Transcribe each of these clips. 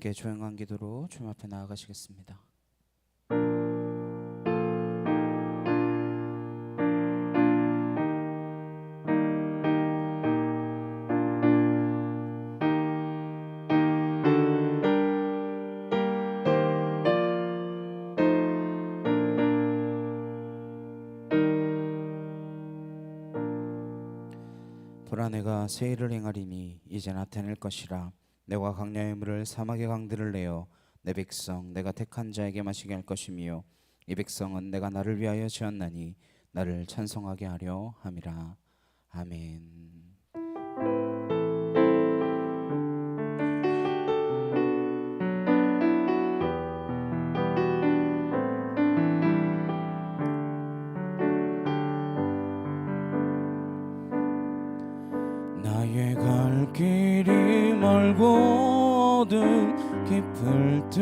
함께 조용한 기도로 주님 앞에 나아가시겠습니다. 보라, 내가 새 일을 행하리니 이제 나타낼 것이라. 내가 강야의 물을 사막의 강들을 내어 내 백성 내가 택한 자에게 마시게 할 것이며 이 백성은 내가 나를 위하여 지었나니 나를 찬송하게 하려 함이라. 아멘. 나의 갈 길이 멀고 어둠 깊을 때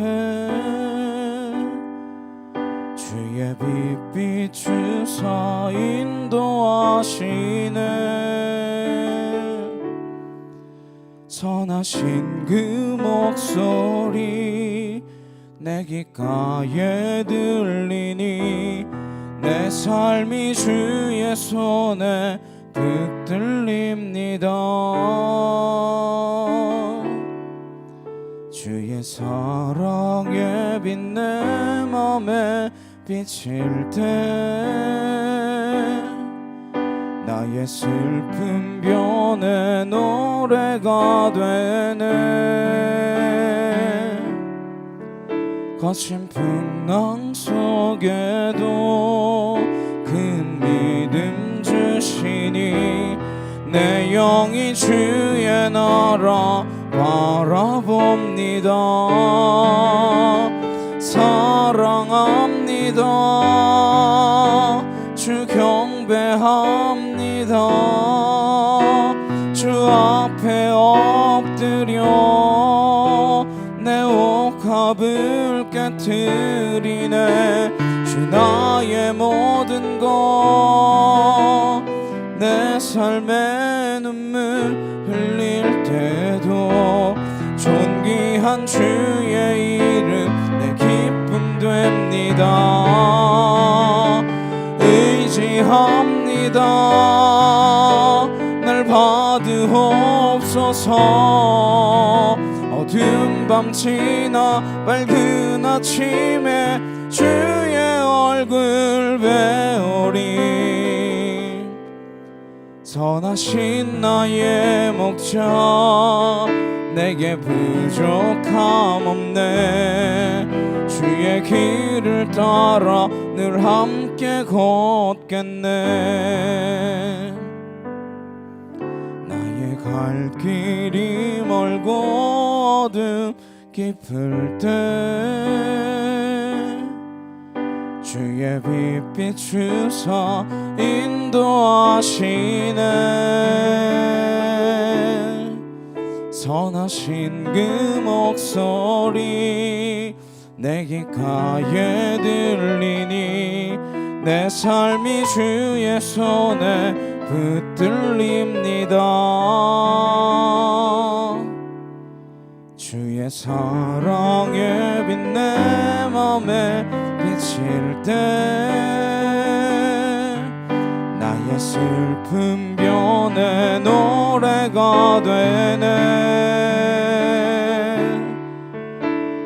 주의 빛 비추사 인도하시네. 선하신 그 목소리 내 귓가에 들리니 내 삶이 주의 손에 붙들립니다. 주의 사랑의 빛 내 맘에 비칠 때 나의 슬픔 변해 노래가 되네. 거친 풍랑 속에도 큰 믿음 주시니 내 영이 주의 나라 바라봅니다. 사랑합니다. 주 경배합니다. 주 앞에 엎드려 내 옥합을 깨트리네. 주 나의 모든 것 내 삶의 눈물 흘릴 때도 존귀한 주의 이름 내 기쁨 됩니다. 의지합니다. 날 받으옵소서. 어두운 밤 지나 밝은 아침에 주의 얼굴 배우리. 선하신 나의 목자 내게 부족함 없네. 주의 길을 따라 늘 함께 걷겠네. 나의 갈 길이 멀고 어둠 깊을 때 주의 빛 비추사 인도하시네. 선하신 그 목소리 내 귓가에 들리니 내 삶이 주의 손에 붙들립니다. 주의 사랑의 빛 내 맘에 비칠 때 나의 슬픔 변해 노래가 되네.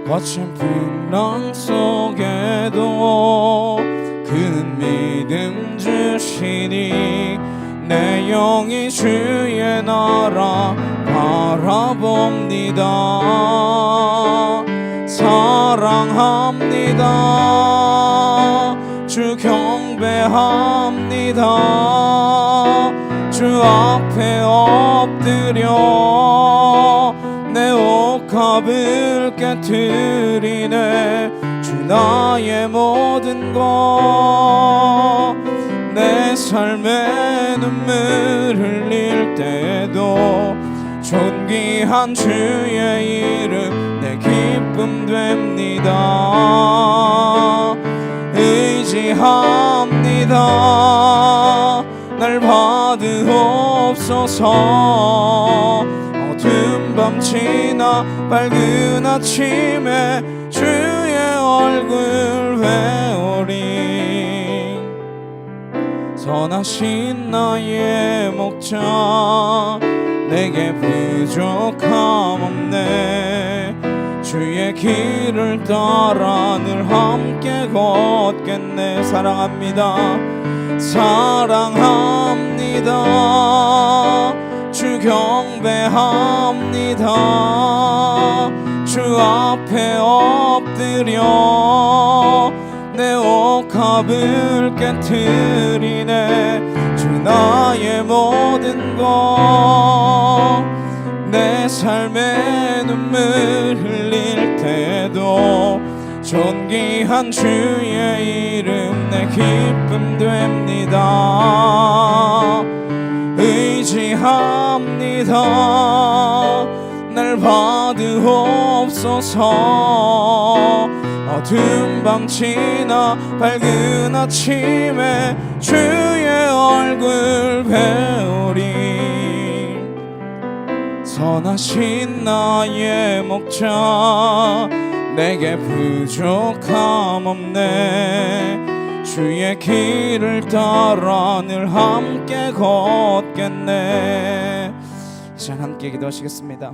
거친 풍랑 속에도 큰 믿음 주시니 내 영이 주의 나라 바라봅니다. 사랑합니다. 주 경배합니다. 주 앞에 엎드려 내 옥합을 깨트리네. 주 나의 모든 것 내 삶의 눈물 흘릴 때도 존귀한 주의 이름 내 기쁨 됩니다. 의지합니다. 날 받으옵소서. 어둠 어두운 밤 지나 밝은 아침에 주의 얼굴 배우리. 선하신 나의 목자 내게 부족함 없네. 주의 길을 따라 늘 함께 걷겠네. 사랑합니다. 사랑합니다. 주 경배합니다. 주 앞에 엎드려 내 옷값을 깨트리네. 주 나의 모든 것 내 삶에 눈물 흘릴 때도 존귀한 주의 이름 내 기쁨 됩니다. 의지합니다. 날 받으옵소서. 어두운 밤 지나 밝은 아침에 주의 얼굴 배우리. 선하신 나의 목자 내게 부족함 없네. 주의 길을 따라 늘 함께 걷겠네. 이제 함께 기도하시겠습니다.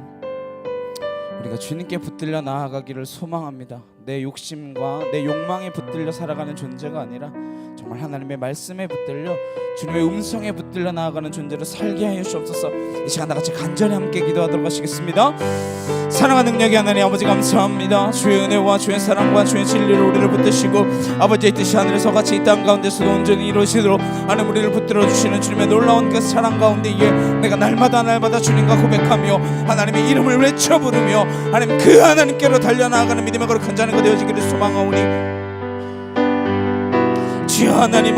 우리가 주님께 붙들려 나아가기를 소망합니다. 내 욕심과 내 욕망에 붙들려 살아가는 존재가 아니라 정말 하나님의 말씀에 붙들려 주님의 음성에 붙들려 나아가는 존재로 살게 하여 주옵소서. 이 시간 다같이 간절히 함께 기도하도록 하시겠습니다. 사랑하는 능력의 하나님 아버지 감사합니다. 주의 은혜와 주의 사랑과 주의 진리로 우리를 붙드시고 아버지의 뜻이 하늘에서 같이 이 땅 가운데서도 온전히 이루어지도록 하나님 우리를 붙들어 주시는 주님의 놀라운 그 사랑 가운데에 내가 날마다 주님과 고백하며 하나님의 이름을 외쳐 부르며 하나님 그 하나님께로 달려나가는 믿음의 거룩한 자녀가 되어지기를 소망하오니 주여 하나님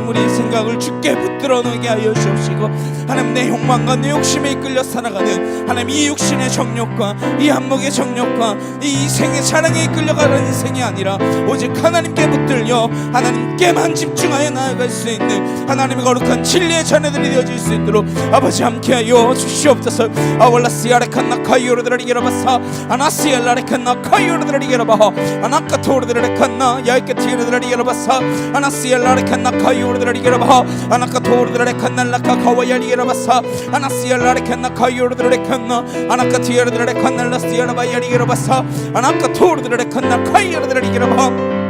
우리의 생각을 주께 붙들어 놓게 하여 주옵시고 하나님 내 욕망과 내 욕심에 이끌려 살아가는 하나님 이 육신의 정욕과 이 한목의 정욕과 이 이생의 사랑에 이끌려가는 인생이 아니라 오직 하나님께 붙들려 하나님께만 집중하여 나아갈 수 있는 하나님의 거룩한 진리의 자녀들이 되어질 수 있도록 아버지 함께하여 주시옵소서. 아월라시아레칸나 카이오르드라리게라바사 아나시엘라레칸나 카이오르드라리게라바하 아나카토르드라레칸나 야이케티르드라리게라바사 아나시엘라레칸나 카이오르드라리게라바하 아나카토르드라레칸날라카 카와야리게라바사 아나시엘라레칸나 카이오르드라레칸나 아나카티르드라레칸날라시아라바야리게라바사 아나카토르드라레칸나 카이오르드라리게라바하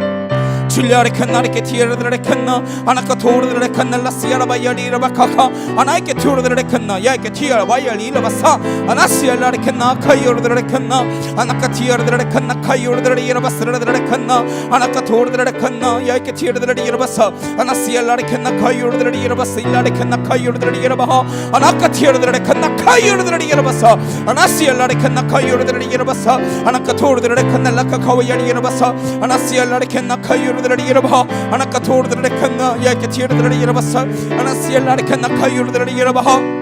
줄리아레칸나레케 티에르드레칸나 아나카 토르드레칸날라시아라바야리라바카카 아나이케 토르드레칸나 야이케 티아라바야리라바사 아나시알라레칸나 카이오르드레칸나 아나카 티아르드레칸나 카이오르드레이라바스르드레칸나 아나카 토르드레칸나 야이케 티에르드레이라바사 아나시알라레칸나 카이오르드레이라바스 일라레칸나 카이오르드레이라바하 아나카 티아르드레칸나 카이오르드레이라바사 아나시알라레칸나 카이오르드레이라바사 아나카 토르드레칸날라카 카와야리라바사 아나시알라레칸나 카이오르 아나카 토르드레칸나 야이케 티르드레이라바사 아나시엘라레칸나 카이오르드레이라바하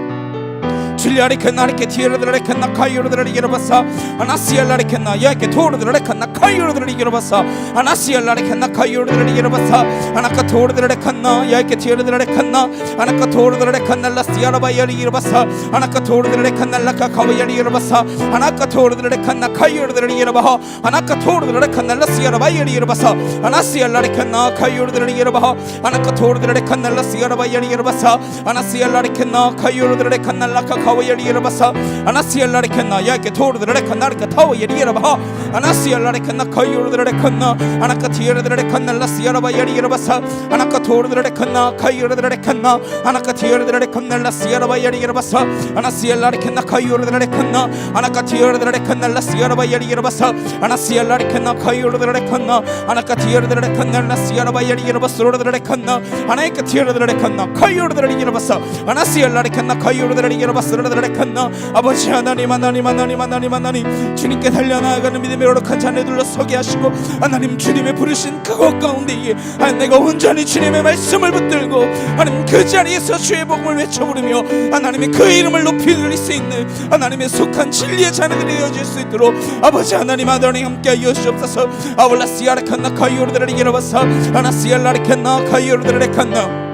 줄리아레칸나레케 티르드레칸나 카이오르드레이라바사 아나시엘라레칸나 야이케 토르드레칸나 카이오르드레이라바사 아나시엘라레칸나 카이오르드레이라바사 아나카 토르드레칸나 야이케 티르드레칸나 아나카 토르드레칸날라시아라바야리라바사 아나카 토르드레칸날라카 카와야리라바사 아나카 토르드레칸나 카이오르드레이라바하 아나카 토르드레칸날라시아라바야리라바사 아나시엘라레칸나 카이오르드레이라바하 아나카 토르드레칸날라시아라바야리라바사 아나시엘라레칸나 카이오르드레칸날라카 카와야리라바사 아나시엘라레칸나 야이케 토르드레칸나리카 타와야리라바하 아나시엘라레칸나 카이오르드레칸나 아나카 티르드레칸날라시아라바야리라바사 아나카 토르드레칸나 카이오르드레칸나 아나카 티르드레칸날라시아라바야리라바사 아나시엘라레칸나 카이오르드레칸나 아나카 티르드레칸날라시아라바야리라바사 아나시엘라레칸나 카이오르드레칸나 아나카 티르드레칸날라시아라바야리라바스로르드레칸나 아나이카 티르드레칸나 카이오르드레이라바사 아나시엘라레칸나 카이오르드레이라바스 아버지 하나님 주님께 달려나가는 믿음의 거룩한 자녀들로 서게 하시고 하나님 주님의 부르신 그곳 가운데에 내가 온전히 주님의 말씀을 붙들고 하나님 그 자리에서 주의 복음을 외쳐 부르며 하나님의 그 이름을 높이 들릴 수 있는 하나님의 속한 진리의 자녀들이 되어질 수 있도록 아버지 하나님 함께 하여 주옵소서. 아울라시아레칸나 카이오르드레이라바사 아나시엘라레칸나 카이오르드레칸나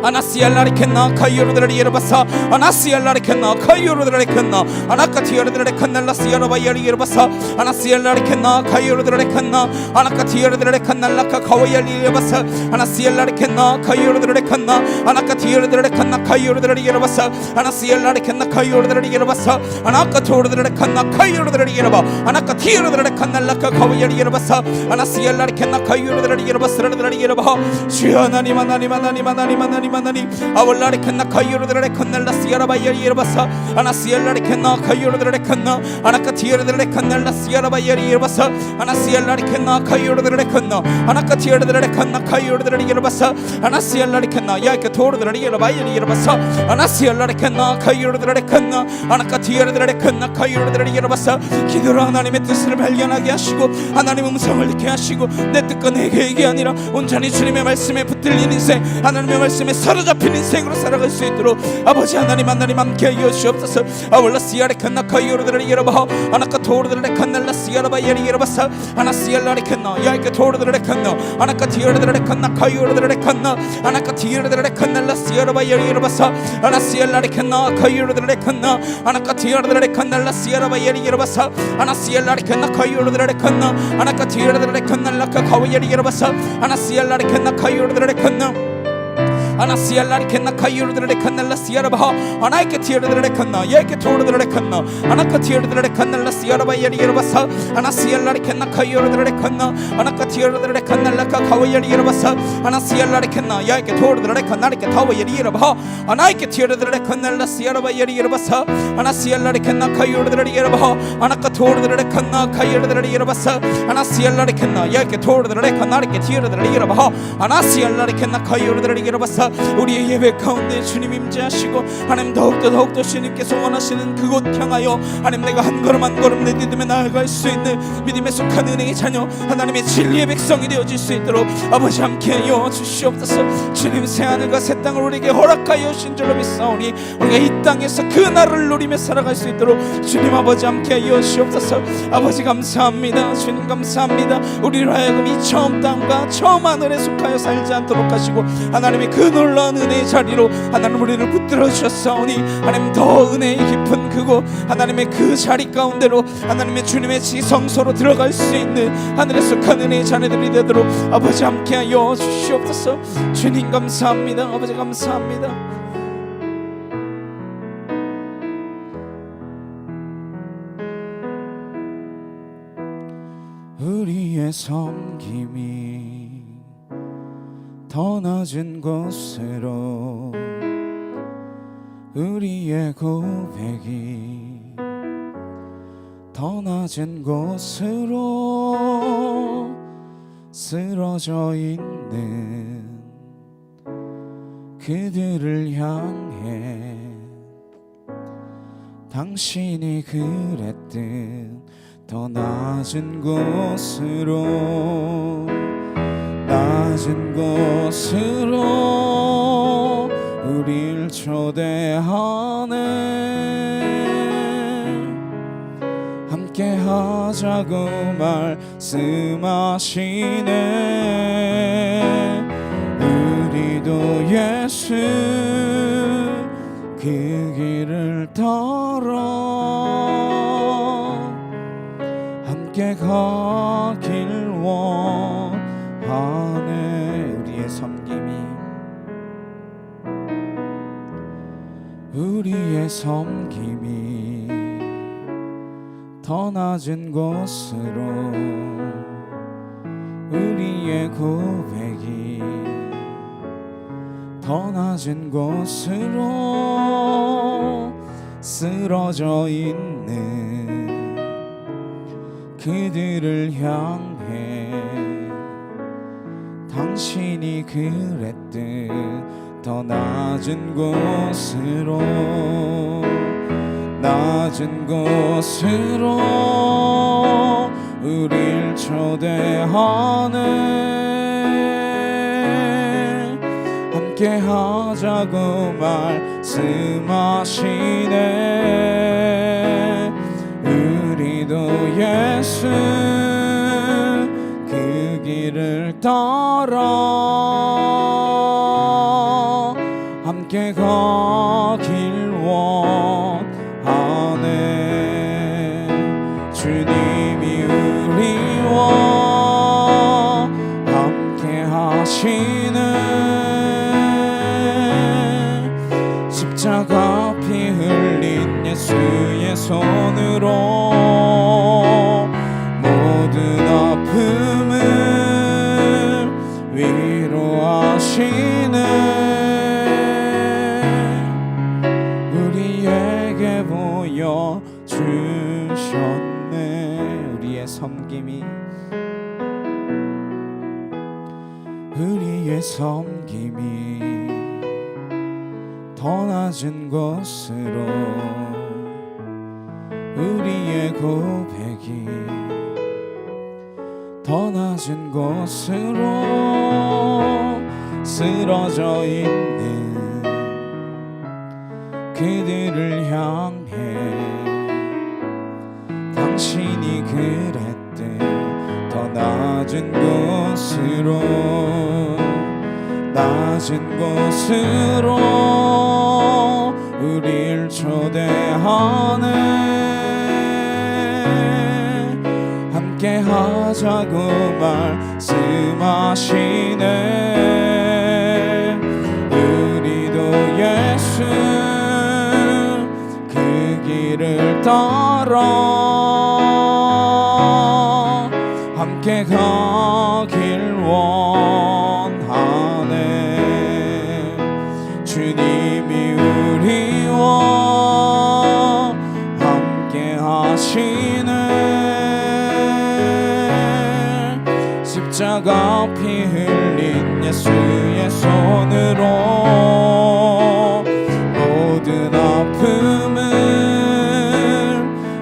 아나시알라리켄나 카이오르드라리에르바사 아나시알라리켄나 카이오르드라리켄나 아나카티오르드라리칸날라시아라바이아리에르바사 아나시알라리켄나 카이오르드라리칸나 아나카티오르드라리칸날라카 카와이알리에르바사 아나시알라리켄나 카이오르드라리칸나 아나카티오르드라리칸나 카이오르드라리에르바사 아나시알라리켄나 카이오르드라리에르바사 아나카토르드라리칸나 카이오르드라리에르바 아나카티오르드라리칸날라카 카와이알리에르바사 아나시알라리켄나 카이오르드라리에르바스라르드라리에르바 주여 하나님 하나님 하나님 하나님 하나님 하나님 아월라리켄나 카이오르드라리칸날라시아라바이알리에르바사 아나시알라리켄나 카이오르드라리칸나 아나카티오르드라리칸날라시아라바이알리에르바사 아나시알라리켄나 카이오르드라리칸나 아나카티오르드라리칸나 카이오르드라리에르바사 아나시알라리켄나 야이케토르드라리에르바이알리에르바사 아나시알라리켄나 카이오르드라리칸나 아나카티오르드라리칸나 카이오르드라리에르바사 기도로 하나님의 뜻을 발견하게 하시고 하나님의 음성을 듣게 하시고 내 뜻과 내 계획이 아니라 온전히 주님의 말씀에 붙들린 인생 하나님의 말씀에 사로잡힌 인생으로 살아갈 수 있도록 아버지 하나님 하나님 함께하여 주옵소서. 아월라시아레칸나 카이오르드라리에르바 아나카토르드라리칸날라시아라바이알리에르바사 아나시알라리칸나 야이케토르드라리칸나 아나카티오르드라리칸나 카이오르드라리칸나 아나카티오르드라리칸날라시아라바이알리에르바사 아나시알라리칸나 카이오르드라리칸나 아나카티오르드라리칸날라시아라바이알리에르바사 아나시알라리칸나 카이오르드라리칸나 아나카티오르드라리칸날라카 카와이알리에르바사 아나시알라리칸나 카이오르드라리칸나 아나시알라리켄나 카이오르드라리칸날라시아라바하 아나이케티오르드라리칸나 야이케토르드라리칸나 아나카티오르드라리칸날라시아라바이알리에르바사 아나시알라리켄나 카이오르드라리칸나 아나카티오르드라리칸날라카 카와이알리에르바사 아나시알라리켄나 야이케토르드라리칸나리케타와이알리에르바하 아나이케티오르드라리칸날라시아라바이알리에르바사 아나시알라리켄나 카이오르드라리에르바하 아나카토르드라리칸나 카이오르드라리에르바사 아나시알라리켄나 야이케토르드라리칸나리케티오르드라리에르바하 아나시알라리켄나 카이오르드라리에르바사 우리의 예배 가운데 주님 임재하시고 하나님 더욱더 주님께서 원하시는 그곳 향하여 하나님 내가 한 걸음 한 걸음 내 믿음에 나아갈 수 있는 믿음에 속한 은혜의 자녀 하나님의 진리의 백성이 되어질 수 있도록 아버지 함께하여 주시옵소서. 주님 새하늘과 새 땅을 우리에게 허락하여 주신 줄로 믿사오니 우리가 이 땅에서 그 날을 누리며 살아갈 수 있도록 주님 아버지 함께하여 주시옵소서. 아버지 감사합니다. 주님 감사합니다. 우리로 하여금 이 처음 땅과 처음 하늘에 속하여 살지 않도록 하시고 하나님의 그 놀라운 은혜의 자리로 하나님 우리를 붙들어 주셨사오니 하나님 더 은혜의 깊은 그곳 하나님의 그 자리 가운데로 하나님의 주님의 지성소로 들어갈 수 있는 하늘에 속한 은혜의 자녀들이 되도록 아버지 함께하여 주시옵소서. 주님 감사합니다. 아버지 감사합니다. 우리의 섬김이 더 낮은 곳으로 우리의 고백이 더 낮은 곳으로 쓰러져 있는 그들을 향해 당신이 그랬듯 더 낮은 곳으로 낮은 곳으로 우릴 초대하네 함께 하자고 말씀하시네 우리도 예수 그 길을 따라 함께 가길 원하네 우리의 섬김이 더 낮은 곳으로 우리의 고백이 더 낮은 곳으로 쓰러져 있는 그들을 향해 당신이 그랬듯 더 낮은 곳으로 낮은 곳으로 우릴 초대하네 함께 하자고 말씀하시네 우리도 예수 그 길을 따라 함께 하시네 십자가 피 흘린 예수의 손으로 모든 아픔을 위로하시네 우리에게 보여주셨네 우리의 섬김이 더 낮은 곳으로 우리의 고백이 더 낮은 곳으로 쓰러져 있는 그들을 향해 당신이 그랬듯 더 낮은 곳으로 우릴 초대하네 함께 하자고 말씀하시네 우리도 예수 그 길을 따라 함께 가길 원하네 주님이 우리와 함께 하시네 십자가 피 흘린 예수의 손으로 모든 아픔을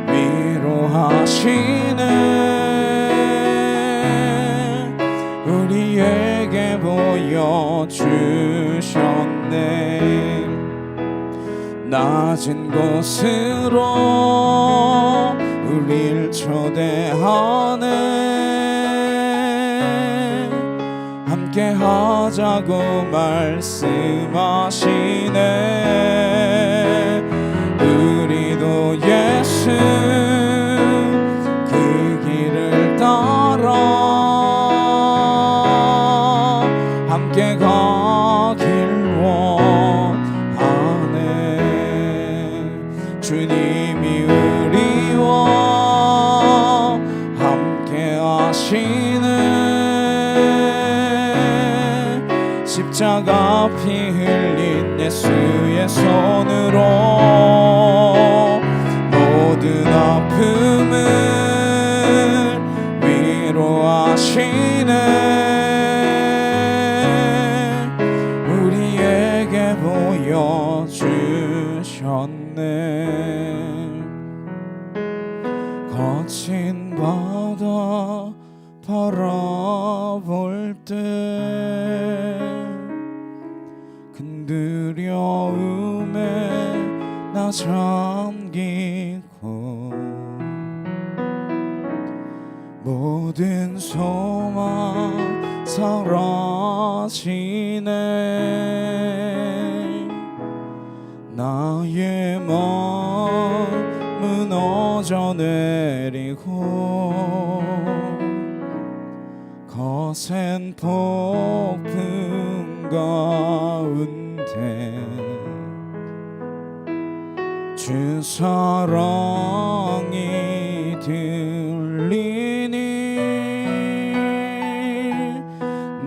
위로하시네 우리에게 보여주셨네 낮은 곳으로 우릴 초대하네 함께 하자고 말씀하시네 우리도 예수 그 길을 따라 함께 가길 원하네 주님이 우리와 함께 하시네 십자가 피 흘린 예수의 손으로 모든 아픔을 위로하시네 우리에게 보여주셨네 거친 바다 바라볼 때 큰 두려움에 나 잠기고 모든 소망 사라지네 나의 마음 무너져 내리고 거센 폭풍 가운데 주 사랑이 들리니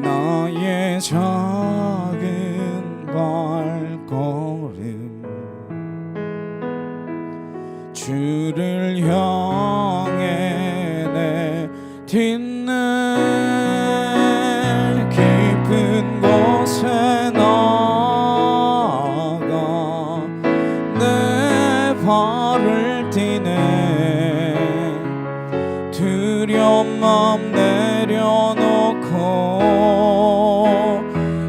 나의 작은 발걸음 주를 향해 내딛네 깊은 곳에 나가 내 발을 띠네 두려운 맘 내려놓고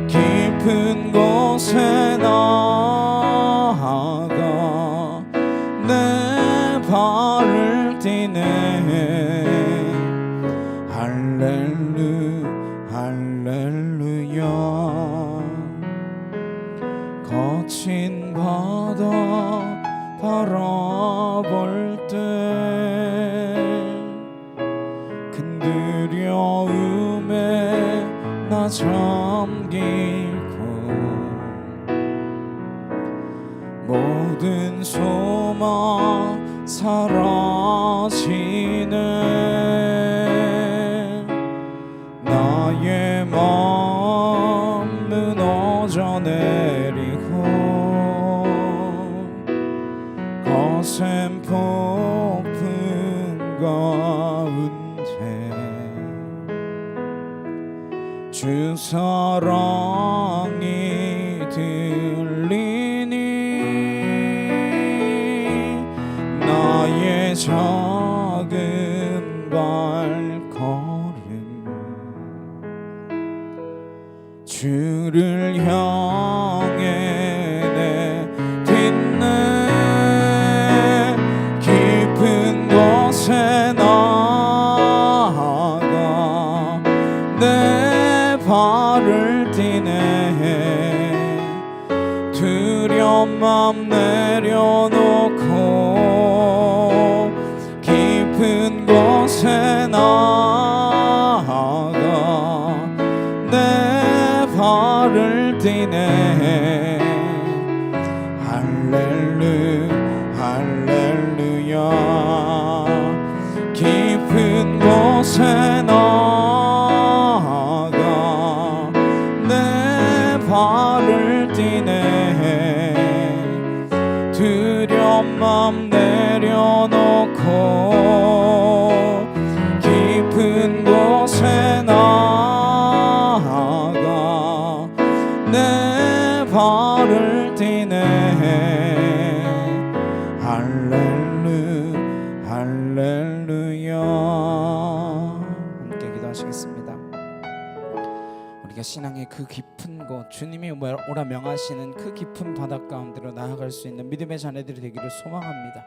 깊은 곳에 나가 내 발을 띠네 할렐루야 거친 바다 바라볼 때 큰 두려움에 나 잠기고 모든 소망 사라지네. 나의 마음 무너져 내리고 거센 폭풍 가운데 주 사랑이 들리니 나의 작은 발걸음 주를 향해 내딛네. 깊은 곳에 나아가 내 발을 띠네. 두려움 맘 내려놓고 깊은 곳에 나아가 내 발을 띠네. 할렐루야 깊은 곳에 나아가 내 발을 띠네. 두려움 맘 내려놓고 깊은 곳에 나아가 내 발을 띠네. 할렐루야. 함께 기도하시겠습니다. 우리가 신앙의 그 깊은 곳, 주님이 오라 명하시는 그 깊은 바닷 가운데로 나아갈 수 있는 믿음의 자녀들이 되기를 소망합니다.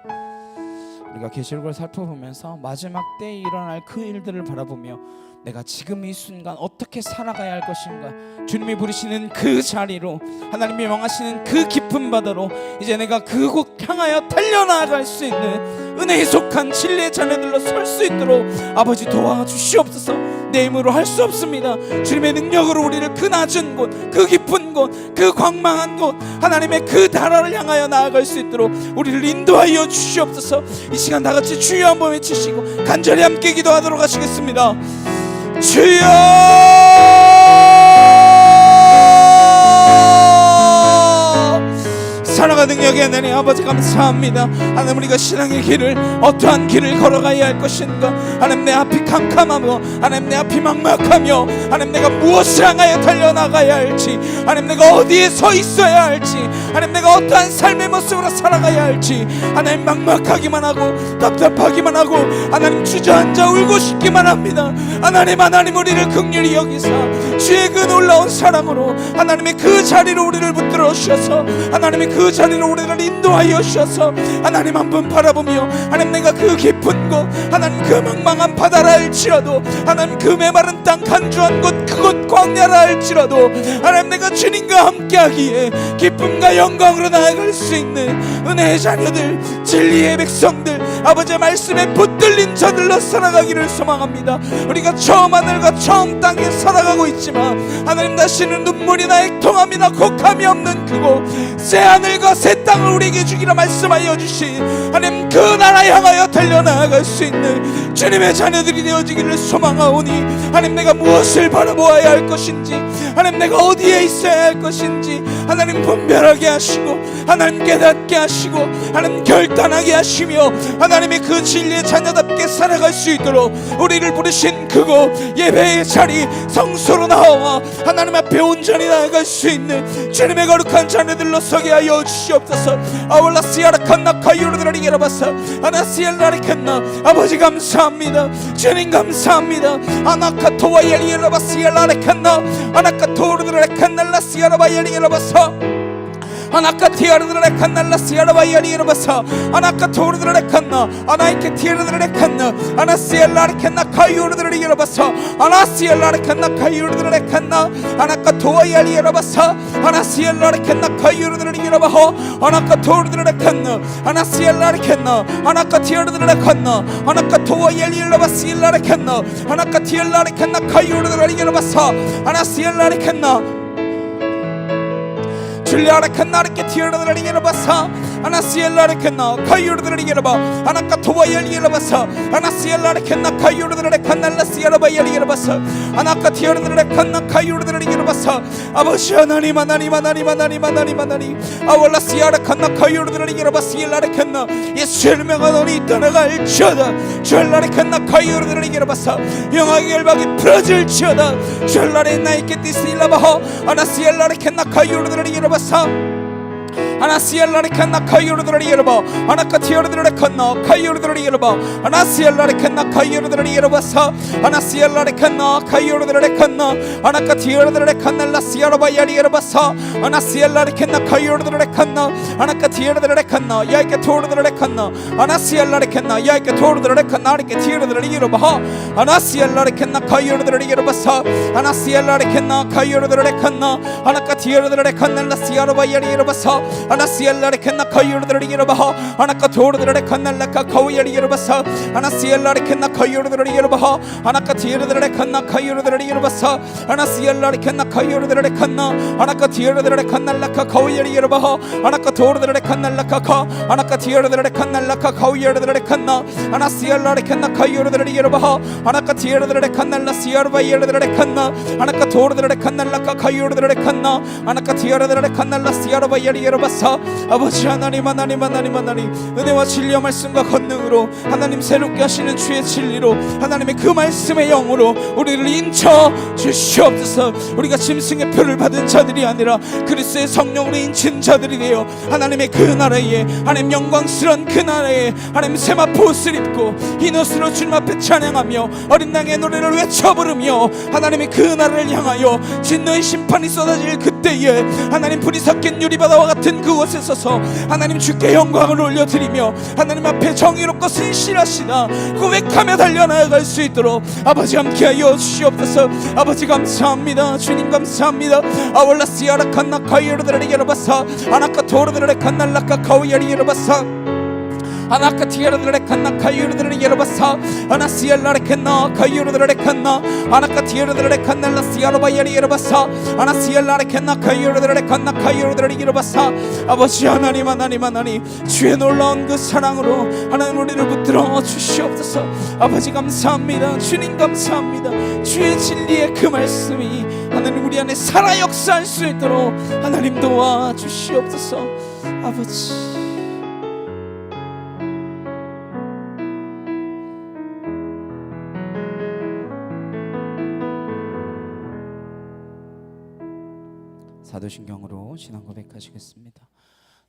우리가 계시록을 살펴보면서 마지막 때에 일어날 그 일들을 바라보며 내가 지금 이 순간 어떻게 살아가야 할 것인가, 주님이 부르시는 그 자리로, 하나님이 명하시는 그 깊은 바다로 이제 내가 그곳 향하여 달려나갈 수 있는 은혜에 속한 진리의 자녀들로 설 수 있도록 아버지 도와주시옵소서. 내 힘으로 할 수 없습니다. 주님의 능력으로 우리를 그 낮은 곳, 그 깊은 곳, 그 광망한 곳, 하나님의 그 나라를 향하여 나아갈 수 있도록 우리를 인도하여 주시옵소서. 이 시간 다 같이 주여 한번 외치시고 간절히 함께 기도하도록 하시겠습니다. 주여, 사랑과 능력의 하나님 아버지 감사합니다. 하나님, 우리가 신앙의 길을 어떠한 길을 걸어가야 할 것인가, 하나님 내 앞이 캄캄하며 하나님 내 앞이 막막하며 하나님 내가 무엇을 향하여 달려나가야 할지, 하나님 내가 어디에 서 있어야 할지, 하나님 내가 어떠한 삶의 모습으로 살아가야 할지, 하나님 막막하기만 하고 답답하기만 하고 하나님 주저앉아 울고 싶기만 합니다. 하나님 우리를 긍휼히 여기사 주의 그 놀라운 사랑으로 하나님의 그 자리로 우리를 붙들어 주셔서 하나님의 그 자리로 우리를 인도하여 주셔서 하나님 한 번 바라보며 하나님 내가 그 깊은 곳, 하나님 그 망망한 바다라 할지라도, 하나님 그 메마른 땅 간주한 곳, 그곳 광야라 할지라도 하나님 내가 주님과 함께하기에 기쁨과 영광으로 나아갈 수 있는 은혜의 자녀들, 진리의 백성들, 아버지의 말씀에 붙들린 자들로 살아가기를 소망합니다. 우리가 처음 하늘과 처음 땅에 살아가고 있지만 하나님 다시는 눈물이나 액통함이나 곡함이 없는 그곳, 새 하늘과 새 땅을 우리에게 주기라 말씀하여 주신 하나님 그 나라 향하여 달려나갈 수 있는 주님의 자녀들이 되어지기를 소망하오니 하나님 내가 무엇을 바라보아야 할 것인지, 하나님 내가 어디에 있어야 할 것인지 하나님 분별하게 하시고 하나님 깨닫게 하시고 하나님 결단하게 하시며 하나님의 그 진리의 자녀답게 살아갈 수 있도록 우리를 부르신 그곳 예배의 자리 성소로 나와 하나님 앞에 온전히 나아갈 수 있는 주님의 거룩한 자녀들로 서게 하여 주시옵소서. 아울라시아라칸나 카유르드라리게라바사 아나시엘라리칸나 아버지 감사합니다. 주님 감사합니다. 아나카토와 예리에라바시엘라리칸나 아나카토르드라리칸날라시아라바 예리에라바사 아나카 티아르드레 칸날라 시아라바이아리 여러버서 아나카 토르드레 칸나 아나이케 티아르드레 칸나 아나시엘라리 칸나 카이오르드레 여러버서 아나시엘라리 칸나 카이오르드레 칸나 아나카 토아이아리 여러버서 아나시엘라리 칸나 카이오르드레 여러버호 아나카 토르드레 칸나 아나시엘라리 칸나 아나카 티아르드레 칸나 아나카 토아이아리 여러버시엘라리 칸나 아나카 티엘라리 칸나 카이오르드레 여러버서 아나시엘라리 칸나 줄리아라 칸나르케 티르르르 여러바사 아나시엘라르 칸나 카이르르르 여러바 아나카 토바이엘 여러바사 아나시엘라르 칸나 카이르르르 칸날라시엘바이엘 여러바사 아나카 티르르르 칸나 카이르르르 여러바사 아버지 하나님 하나님 하나님 하나님 하나님 하나님 아월라시아라 칸나 카이르르르 여러바시엘라르 칸나 예수의 명하노니 떠나갈지어다 줄라르 칸나 카이르르르 여러바사 영광의 열박이 풀어질지어다 줄라르 나이케 티실라바호 아나시엘라르 칸나 카이르르르 여러바 아나시엘라리 칸나 카이오르드라리 여러바 아나카 티오르드라리 칸나 카이오르드라리 여러바 아나시엘라리 칸나 카이오르드라리 여러바사 아나시엘라리 칸나 카이오르드라리 칸나 아나카 티오르드라리 칸날라 시아라바야리 여러바사 아나시엘라리 칸나 카이오르드라리 칸나 아나카 티오르드라리 칸나 야이케 토르드라리 칸나 아나시엘라리 칸나 야이케 토르드라리 칸나 아리케 티오르드라리 여러바 아나시엘라리 칸나 카이오르드라리 여러바사 아나시엘라리 칸나 카이오르드라리 칸나 아나카 티오르드라리 칸날라 시아라바야리 여러바사 아나시엘라리 칸나 카이오르드라리 여러바하 아나카 토르드라리 칸날라카 카우야리 여러바사 아나시엘라리 칸나 카이오르드라리 여러바하 아나카 티르드라리 칸나 카이오르드라리 여러바사 아나시엘라리 칸나 카이오르드라리 칸나 아나카 티르드라리 칸날라카 카우야리 여러바하 아나카 토르드라리 칸날라카 카 아나카 티르드라리 칸날라카 카우야르드라리 칸나 아나시엘라리 칸나 카이오르드라리 여러바하 아나카 티르드라리 칸날라 시아르바이르드라리 칸나 아나카 토르드라리 칸날라카 카이오르드라리 칸나 아나카 티르드라리 칸날라 시아르바이르 여러바사 아버지 하나님 하나님 하나님 하나님 은혜와 진리와 말씀과 권능으로 하나님 새롭게 하시는 주의 진리로 하나님의 그 말씀의 영으로 우리를 인쳐 주시옵소서. 우리가 짐승의 표를 받은 자들이 아니라 그리스도의 성령으로 인친 자들이 되어 하나님의 그 나라에 하나님 영광스러운 그 나라에 하나님 세마포 옷을 입고 흰 옷으로 주님 앞에 찬양하며 어린 양의 노래를 외쳐 부르며 하나님의 그 나라를 향하여 진노의 심판이 쏟아질 그때에 하나님 불이 섞인 유리바다와 같은 그곳에 서서 하나님 주께 영광을 올려드리며 하나님 앞에 정의롭고 신실하시다 고백하며 달려나갈 수 있도록 아버지 함께하여 주시옵소서. 아버지 감사합니다. 주님 감사합니다. 아월라시아라 칸나 카이르드라리 여러바사 아나카 토르드라리 칸날라카 카우야리 여러바사 아나카 티르드라리 칸나 카이르드라리 여러바사 아나시엘라리 칸나 카이르드라리 칸나 아나카 티르드라리 칸날라 시아라바야리 여러바사 아나시엘라리 칸나 카이르드라리 칸나 카이르드라리 여러바사 아버지 하나님 하나님 하나님 주의 놀라운 그 사랑으로 하나님 우리를 붙들어 주시옵소서. 아버지 감사합니다. 주님 감사합니다. 주의 진리의 그 말씀이 하나님 우리 안에 살아 역사할 수 있도록 하나님 도와 주시옵소서. 아버지 사도신경으로 신앙 고백하시겠습니다.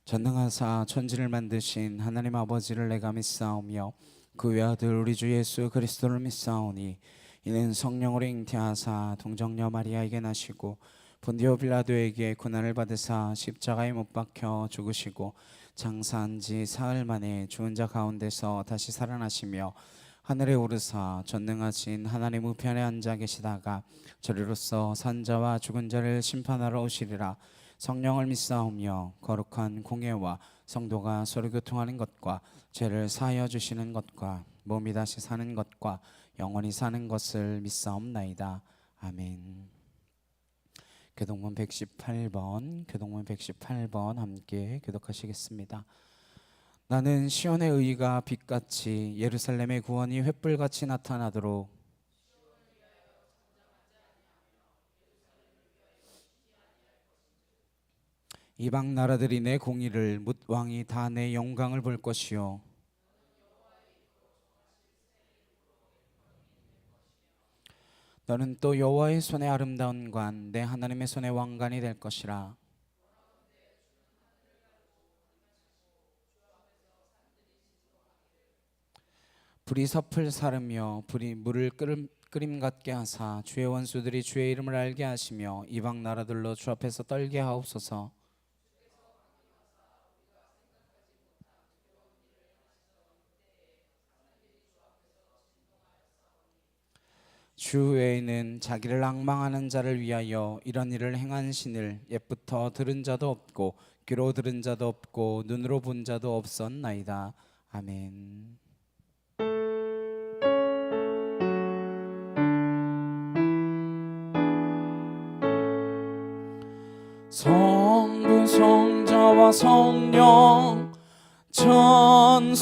전능하사 천지를 만드신 하나님 아버지를 내가 믿사오며 그 외아들 우리 주 예수 그리스도를 믿사오니 이는 성령으로 잉태하사 동정녀 마리아에게 나시고 본디오 빌라도에게 고난을 받으사 십자가에 못 박혀 죽으시고 장사한 지 사흘 만에 죽은 자 가운데서 다시 살아나시며 하늘에 오르사 전능하신 하나님 우편에 앉아 계시다가 저리로서 산자와 죽은 자를 심판하러 오시리라. 성령을 믿사오며 거룩한 공예와 성도가 서로 교통하는 것과 죄를 사하여 주시는 것과 몸이 다시 사는 것과 영원히 사는 것을 믿사옵나이다. 아멘. 교동문 118번 함께 교독하시겠습니다. 나는 시온의 의가 빛같이 예루살렘의 구원이 횃불같이 나타나도록 이방 나라들이 내 공의를 뭇 왕이 다 내 영광을 볼 것이요 너는 또 여호와의 손의 아름다운 관 내 하나님의 손의 왕관이 될 것이라. 불이 섭을 사르며 불이 물을 끓임 같게 하사 주의 원수들이 주의 이름을 알게 하시며 이방 나라들로 주 앞에서 떨게 하옵소서. 주 외에는 자기를 앙망하는 자를 위하여 이런 일을 행한 신을 옛부터 들은 자도 없고 귀로 들은 자도 없고 눈으로 본 자도 없었나이다. 아멘. 성부 성자와 성령 찬송과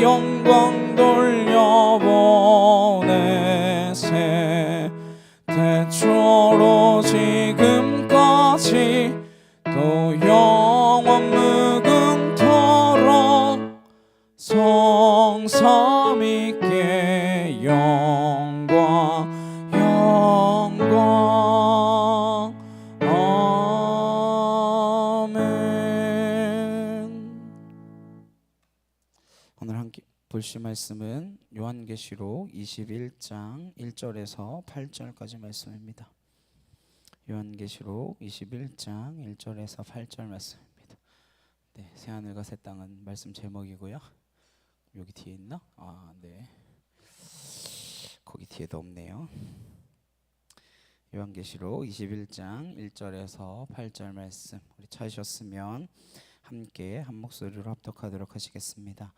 영광 돌려보내세 태초로 지금까지 또 영원 무궁토록 성삼위께 영광 아멘. 오늘 함께 볼실 말씀은 요한계시록 21장 1절에서 8절까지 말씀입니다. 요한계시록 21장 1절에서 8절 말씀입니다. 네, 새하늘과 새 땅은 말씀 제목이고요. 여기 뒤에 있나? 네. 거기 뒤에도 없네요. 요한계시록 21장 1절에서 8절 말씀, 우리 찾으셨으면 함께 한 목소리로 합독하도록 하시겠습니다.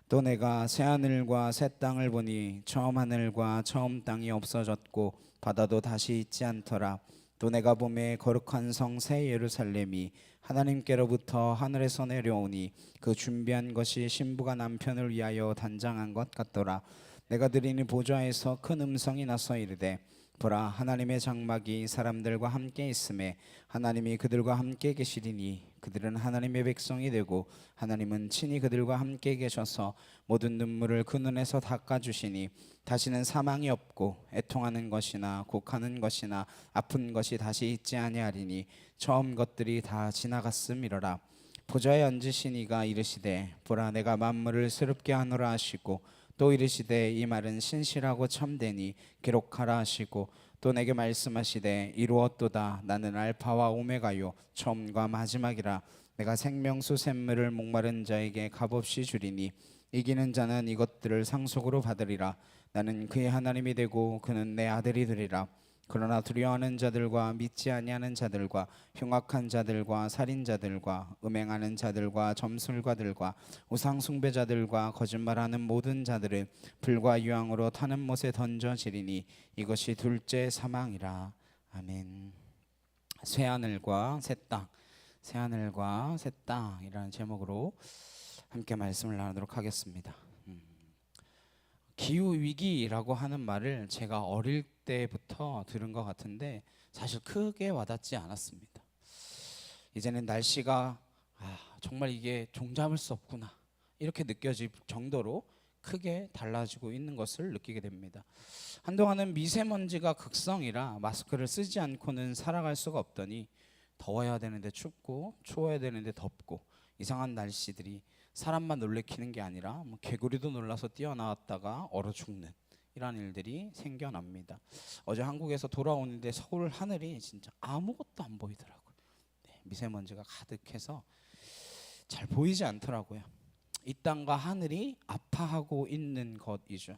또 내가 새 하늘과 새 땅을 보니 처음 하늘과 처음 땅이 없어졌고 바다도 다시 있지 않더라. 또 내가 보매 거룩한 성 새 예루살렘이 하나님께로부터 하늘에서 내려오니 그 준비한 것이 신부가 남편을 위하여 단장한 것 같더라. 내가 들으니 보좌에서 큰 음성이 나서 이르되 보라, 하나님의 장막이 사람들과 함께 있음에 하나님이 그들과 함께 계시리니 그들은 하나님의 백성이 되고 하나님은 친히 그들과 함께 계셔서 모든 눈물을 그 눈에서 닦아주시니 다시는 사망이 없고 애통하는 것이나 곡하는 것이나 아픈 것이 다시 있지 아니하리니 처음 것들이 다 지나갔음이로라. 보좌에 앉으신 이가 이르시되 보라, 내가 만물을 새롭게 하노라 하시고 또 이르시되 이 말은 신실하고 참되니 기록하라 하시고 또 내게 말씀하시되 이루었도다. 나는 알파와 오메가요 처음과 마지막이라. 내가 생명수 샘물을 목마른 자에게 값없이 주리니 이기는 자는 이것들을 상속으로 받으리라. 나는 그의 하나님이 되고 그는 내 아들이 되리라. 그러나 두려워하는 자들과 믿지 아니하는 자들과 흉악한 자들과 살인자들과 음행하는 자들과 점술가들과 우상 숭배자들과 거짓말하는 모든 자들은 불과 유황으로 타는 못에 던져지리니 이것이 둘째 사망이라. 아멘. 새하늘과 새 땅, 새하늘과 새 땅이라는 제목으로 함께 말씀을 나누도록 하겠습니다. 기후위기라고 하는 말을 제가 어릴 때부터 들은 것 같은데 사실 크게 와닿지 않았습니다. 이제는 날씨가 정말 이게 종잡을 수 없구나 이렇게 느껴질 정도로 크게 달라지고 있는 것을 느끼게 됩니다. 한동안은 미세먼지가 극성이라 마스크를 쓰지 않고는 살아갈 수가 없더니 더워야 되는데 춥고 추워야 되는데 덥고 이상한 날씨들이 사람만 놀래키는 게 아니라 개구리도 놀라서 뛰어나왔다가 얼어 죽는 이런 일들이 생겨납니다. 어제 한국에서 돌아오는데 서울 하늘이 진짜 아무것도 안 보이더라고요. 네, 미세먼지가 가득해서 잘 보이지 않더라고요. 이 땅과 하늘이 아파하고 있는 것이죠.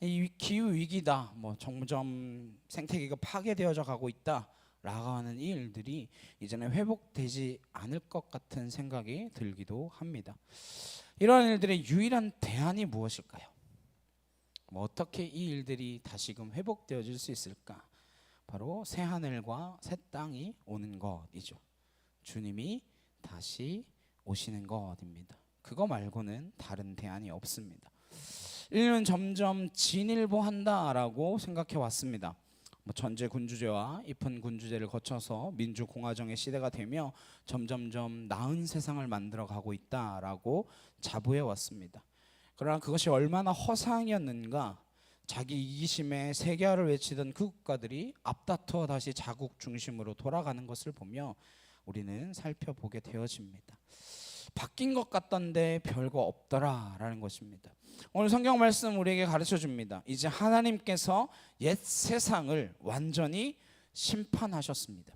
이 기후 위기다, 점점 생태계가 파괴되어져 가고 있다 라고 하는 이 일들이 이제는 회복되지 않을 것 같은 생각이 들기도 합니다. 이런 일들의 유일한 대안이 무엇일까요? 어떻게 이 일들이 다시금 회복되어질 수 있을까? 바로 새 하늘과 새 땅이 오는 것이죠. 주님이 다시 오시는 것입니다. 그거 말고는 다른 대안이 없습니다. 인류는 점점 진일보한다라고 생각해 왔습니다. 전제군주제와 입헌군주제를 거쳐서 민주공화정의 시대가 되며 점점점 나은 세상을 만들어가고 있다라고 자부해 왔습니다. 그러나 그것이 얼마나 허상이었는가. 자기 이기심에 세계화를 외치던 그 국가들이 앞다투어 다시 자국 중심으로 돌아가는 것을 보며 우리는 살펴보게 되어집니다. 바뀐 것 같던데 별거 없더라라는 것입니다. 오늘 성경 말씀 우리에게 가르쳐 줍니다. 이제 하나님께서 옛 세상을 완전히 심판하셨습니다.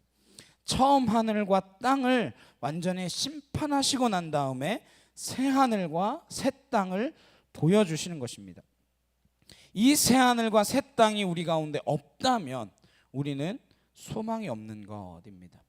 처음 하늘과 땅을 완전히 심판하시고 난 다음에 새 하늘과 새 땅을 보여주시는 것입니다. 이 새하늘과 새 땅이 우리 가운데 없다면 우리는 소망이 없는 것입니다.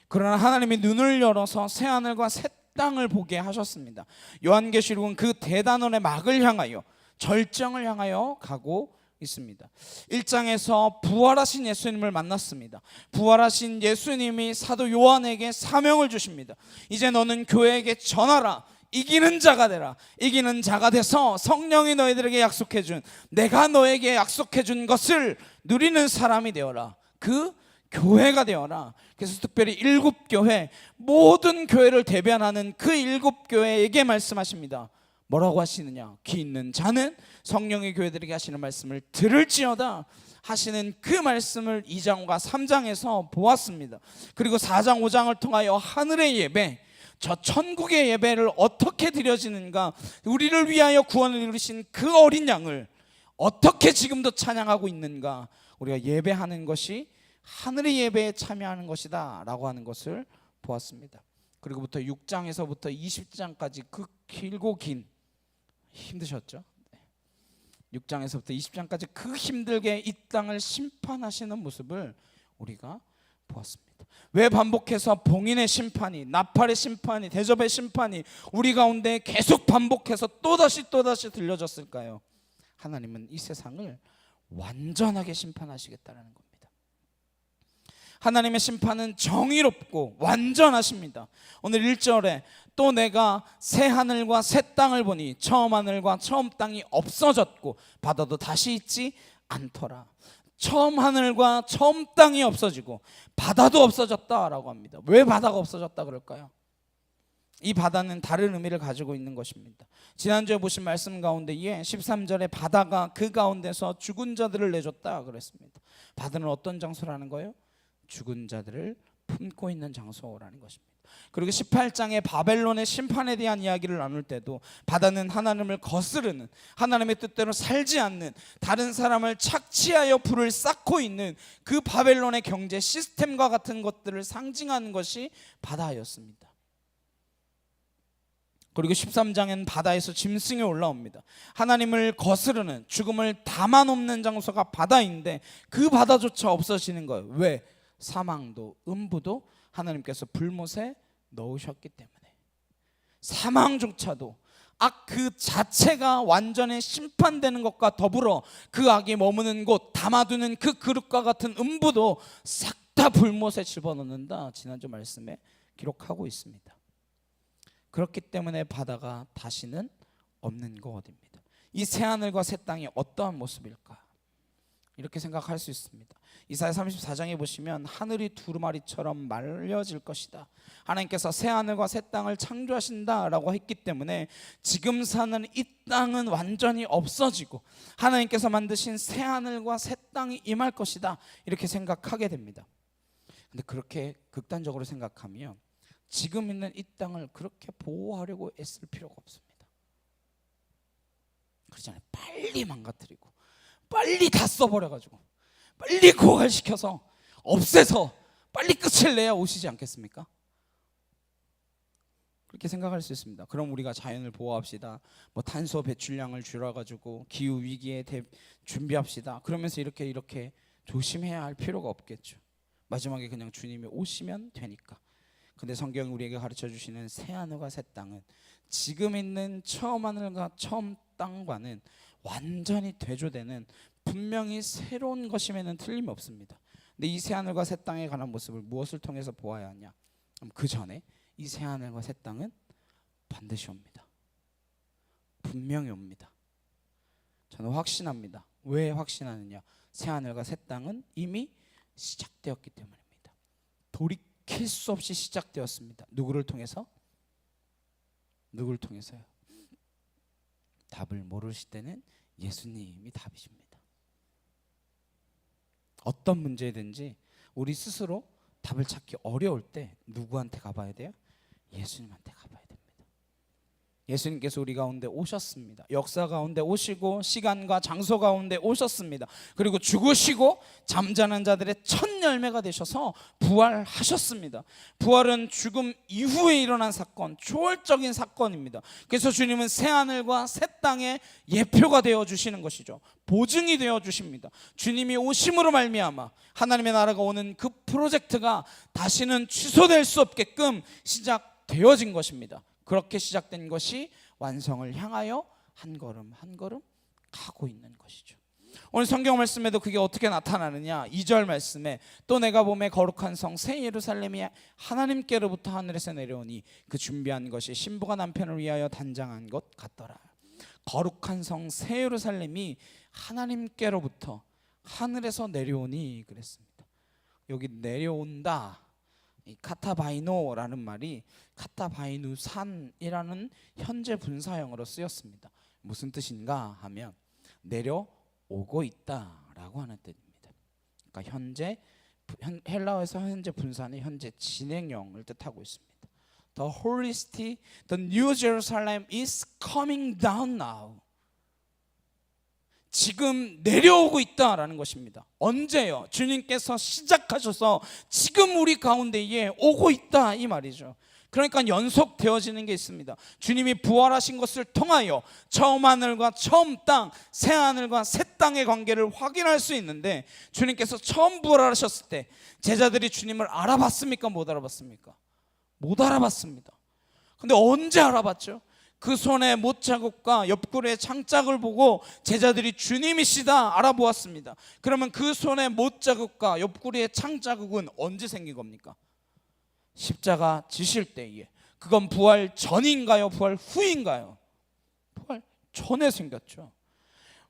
그러나 하나님이 눈을 열어서 새하늘과 새 땅을 보게 하셨습니다. 요한계시록은 그 대단원의 막을 향하여, 절정을 향하여 가고 있습니다. 1장에서 부활하신 예수님을 만났습니다. 부활하신 예수님이 사도 요한에게 사명을 주십니다. 이제 너는 교회에게 전하라. 이기는 자가 되라. 이기는 자가 돼서 성령이 너희들에게 약속해준, 내가 너에게 약속해준 것을 누리는 사람이 되어라. 그 교회가 되어라. 그래서 특별히 7교회, 모든 교회를 대변하는 그 7교회에게 말씀하십니다. 뭐라고 하시느냐? 귀 있는 자는 성령의 교회들에게 하시는 말씀을 들을지어다 하시는 그 말씀을 2장과 3장에서 보았습니다. 그리고 4장 5장을 통하여 하늘의 예배, 저 천국의 예배를 어떻게 드려지는가, 우리를 위하여 구원을 이루신 그 어린 양을 어떻게 지금도 찬양하고 있는가, 우리가 예배하는 것이 하늘의 예배에 참여하는 것이다 라고 하는 것을 보았습니다. 그리고부터 6장에서부터 20장까지 그 길고 긴, 힘드셨죠? 6장에서부터 20장까지 그 힘들게 이 땅을 심판하시는 모습을 우리가 보았습니다. 왜 반복해서 봉인의 심판이, 나팔의 심판이, 대접의 심판이 우리 가운데 계속 반복해서 또다시 들려졌을까요? 하나님은 이 세상을 완전하게 심판하시겠다는 겁니다. 하나님의 심판은 정의롭고 완전하십니다. 오늘 1절에 또 내가 새 하늘과 새 땅을 보니 처음 하늘과 처음 땅이 없어졌고 바다도 다시 있지 않더라. 처음 하늘과 처음 땅이 없어지고 바다도 없어졌다라고 합니다. 왜 바다가 없어졌다 그럴까요? 이 바다는 다른 의미를 가지고 있는 것입니다. 지난주에 보신 말씀 가운데에 13절에 바다가 그 가운데서 죽은 자들을 내줬다 그랬습니다. 바다는 어떤 장소라는 거예요? 죽은 자들을 품고 있는 장소라는 것입니다. 그리고 18장의 바벨론의 심판에 대한 이야기를 나눌 때도 바다는 하나님을 거스르는, 하나님의 뜻대로 살지 않는, 다른 사람을 착취하여 불을 쌓고 있는 그 바벨론의 경제 시스템과 같은 것들을 상징하는 것이 바다였습니다. 그리고 13장엔 바다에서 짐승이 올라옵니다. 하나님을 거스르는, 죽음을 담아놓는 장소가 바다인데 그 바다조차 없어지는 거예요. 왜? 사망도 음부도 하나님께서 불못에 넣으셨기 때문에. 사망조차도, 악 그 자체가 완전히 심판되는 것과 더불어 그 악이 머무는 곳, 담아두는 그 그릇과 같은 음부도 싹 다 불못에 집어넣는다, 지난주 말씀에 기록하고 있습니다. 그렇기 때문에 바다가 다시는 없는 것입니다. 이 새하늘과 새 땅이 어떠한 모습일까? 이렇게 생각할 수 있습니다. 이사야 34장에 보시면 하늘이 두루마리처럼 말려질 것이다. 하나님께서 새하늘과 새 땅을 창조하신다라고 했기 때문에 지금 사는 이 땅은 완전히 없어지고 하나님께서 만드신 새하늘과 새 땅이 임할 것이다, 이렇게 생각하게 됩니다. 근데 그렇게 극단적으로 생각하면 지금 있는 이 땅을 그렇게 보호하려고 애쓸 필요가 없습니다. 그렇잖아요. 빨리 망가뜨리고 빨리 다 써버려가지고 빨리 고갈시켜서 없애서 빨리 끝을 내야 오시지 않겠습니까? 그렇게 생각할 수 있습니다. 그럼 우리가 자연을 보호합시다, 뭐 탄소 배출량을 줄여가지고 기후 위기에 준비합시다, 그러면서 이렇게 조심해야 할 필요가 없겠죠. 마지막에 그냥 주님이 오시면 되니까. 근데 성경이 우리에게 가르쳐 주시는 새하늘과 새 땅은 지금 있는 처음 하늘과 처음 땅과는 완전히 대조되는 분명히 새로운 것임에는 틀림이 없습니다. 근데 이 새하늘과 새 땅에 관한 모습을 무엇을 통해서 보아야 하냐? 그 전에 이 새하늘과 새 땅은 반드시 옵니다. 분명히 옵니다. 저는 확신합니다. 왜 확신하느냐? 새하늘과 새 땅은 이미 시작되었기 때문입니다. 돌이킬 수 없이 시작되었습니다. 누구를 통해서? 누구를 통해서요? 답을 모르실 때는 예수님이 답이십니다. 어떤 문제든지 우리 스스로 답을 찾기 어려울 때 누구한테 가봐야 돼요? 예수님한테 가봐야 됩니다. 예수님께서 우리 가운데 오셨습니다. 역사 가운데 오시고 시간과 장소 가운데 오셨습니다. 그리고 죽으시고 잠자는 자들의 첫 열매가 되셔서 부활하셨습니다. 부활은 죽음 이후에 일어난 사건, 초월적인 사건입니다. 그래서 주님은 새하늘과 새 땅의 예표가 되어주시는 것이죠. 보증이 되어주십니다. 주님이 오심으로 말미암아 하나님의 나라가 오는 그 프로젝트가 다시는 취소될 수 없게끔 시작되어진 것입니다. 그렇게 시작된 것이 완성을 향하여 한 걸음 한 걸음 가고 있는 것이죠. 오늘 성경 말씀에도 그게 어떻게 나타나느냐, 2절 말씀에 또 내가 보매 거룩한 성 새 예루살렘이 하나님께로부터 하늘에서 내려오니 그 준비한 것이 신부가 남편을 위하여 단장한 것 같더라. 거룩한 성 새 예루살렘이 하나님께로부터 하늘에서 내려오니 그랬습니다. 여기 내려온다, 이 카타바이노라는 말이 카타바이누 산이라는 현재 분사형으로 쓰였습니다. 무슨 뜻인가 하면 내려오고 있다라고 하는 뜻입니다. 그러니까 현재 헬라어에서 현재 분사는 현재 진행형을 뜻하고 있습니다. The holy city, the new Jerusalem is coming down now. 지금 내려오고 있다라는 것입니다. 언제요? 주님께서 시작하셔서 지금 우리 가운데에 오고 있다 이 말이죠. 그러니까 연속되어지는 게 있습니다. 주님이 부활하신 것을 통하여 처음 하늘과 처음 땅, 새 하늘과 새 땅의 관계를 확인할 수 있는데, 주님께서 처음 부활하셨을 때 제자들이 주님을 알아봤습니까? 못 알아봤습니까? 못 알아봤습니다. 근데 언제 알아봤죠? 그 손의 못자국과 옆구리의 창짝을 보고 제자들이 주님이시다 알아보았습니다. 그러면 그 손의 못자국과 옆구리의 창자국은 언제 생긴 겁니까? 십자가 지실 때에. 그건 부활 전인가요? 부활 후인가요? 부활 전에 생겼죠.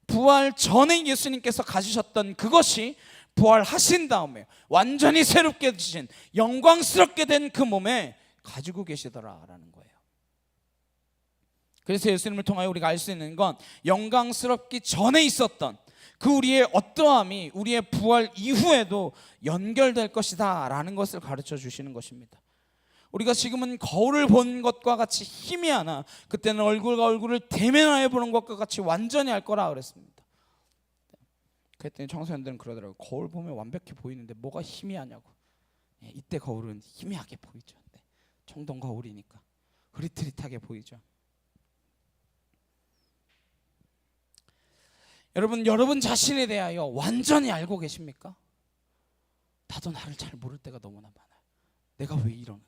부활 전에 예수님께서 가지셨던 그것이 부활하신 다음에 완전히 새롭게 지신 영광스럽게 된 그 몸에 가지고 계시더라라는 거예요. 그래서 예수님을 통하여 우리가 알 수 있는 건 영광스럽기 전에 있었던 그 우리의 어떠함이 우리의 부활 이후에도 연결될 것이다 라는 것을 가르쳐 주시는 것입니다. 우리가 지금은 거울을 본 것과 같이 희미하나 그때는 얼굴과 얼굴을 대면하여 보는 것과 같이 완전히 알 거라 그랬습니다. 그랬더니 청소년들은 그러더라고요. 거울 보면 완벽해 보이는데 뭐가 희미하냐고. 이때 거울은 희미하게 보이죠. 청동 거울이니까 흐릿흐릿하게 보이죠. 여러분 자신에 대하여 완전히 알고 계십니까? 나도 나를 잘 모를 때가 너무나 많아요. 내가 왜 이러는가?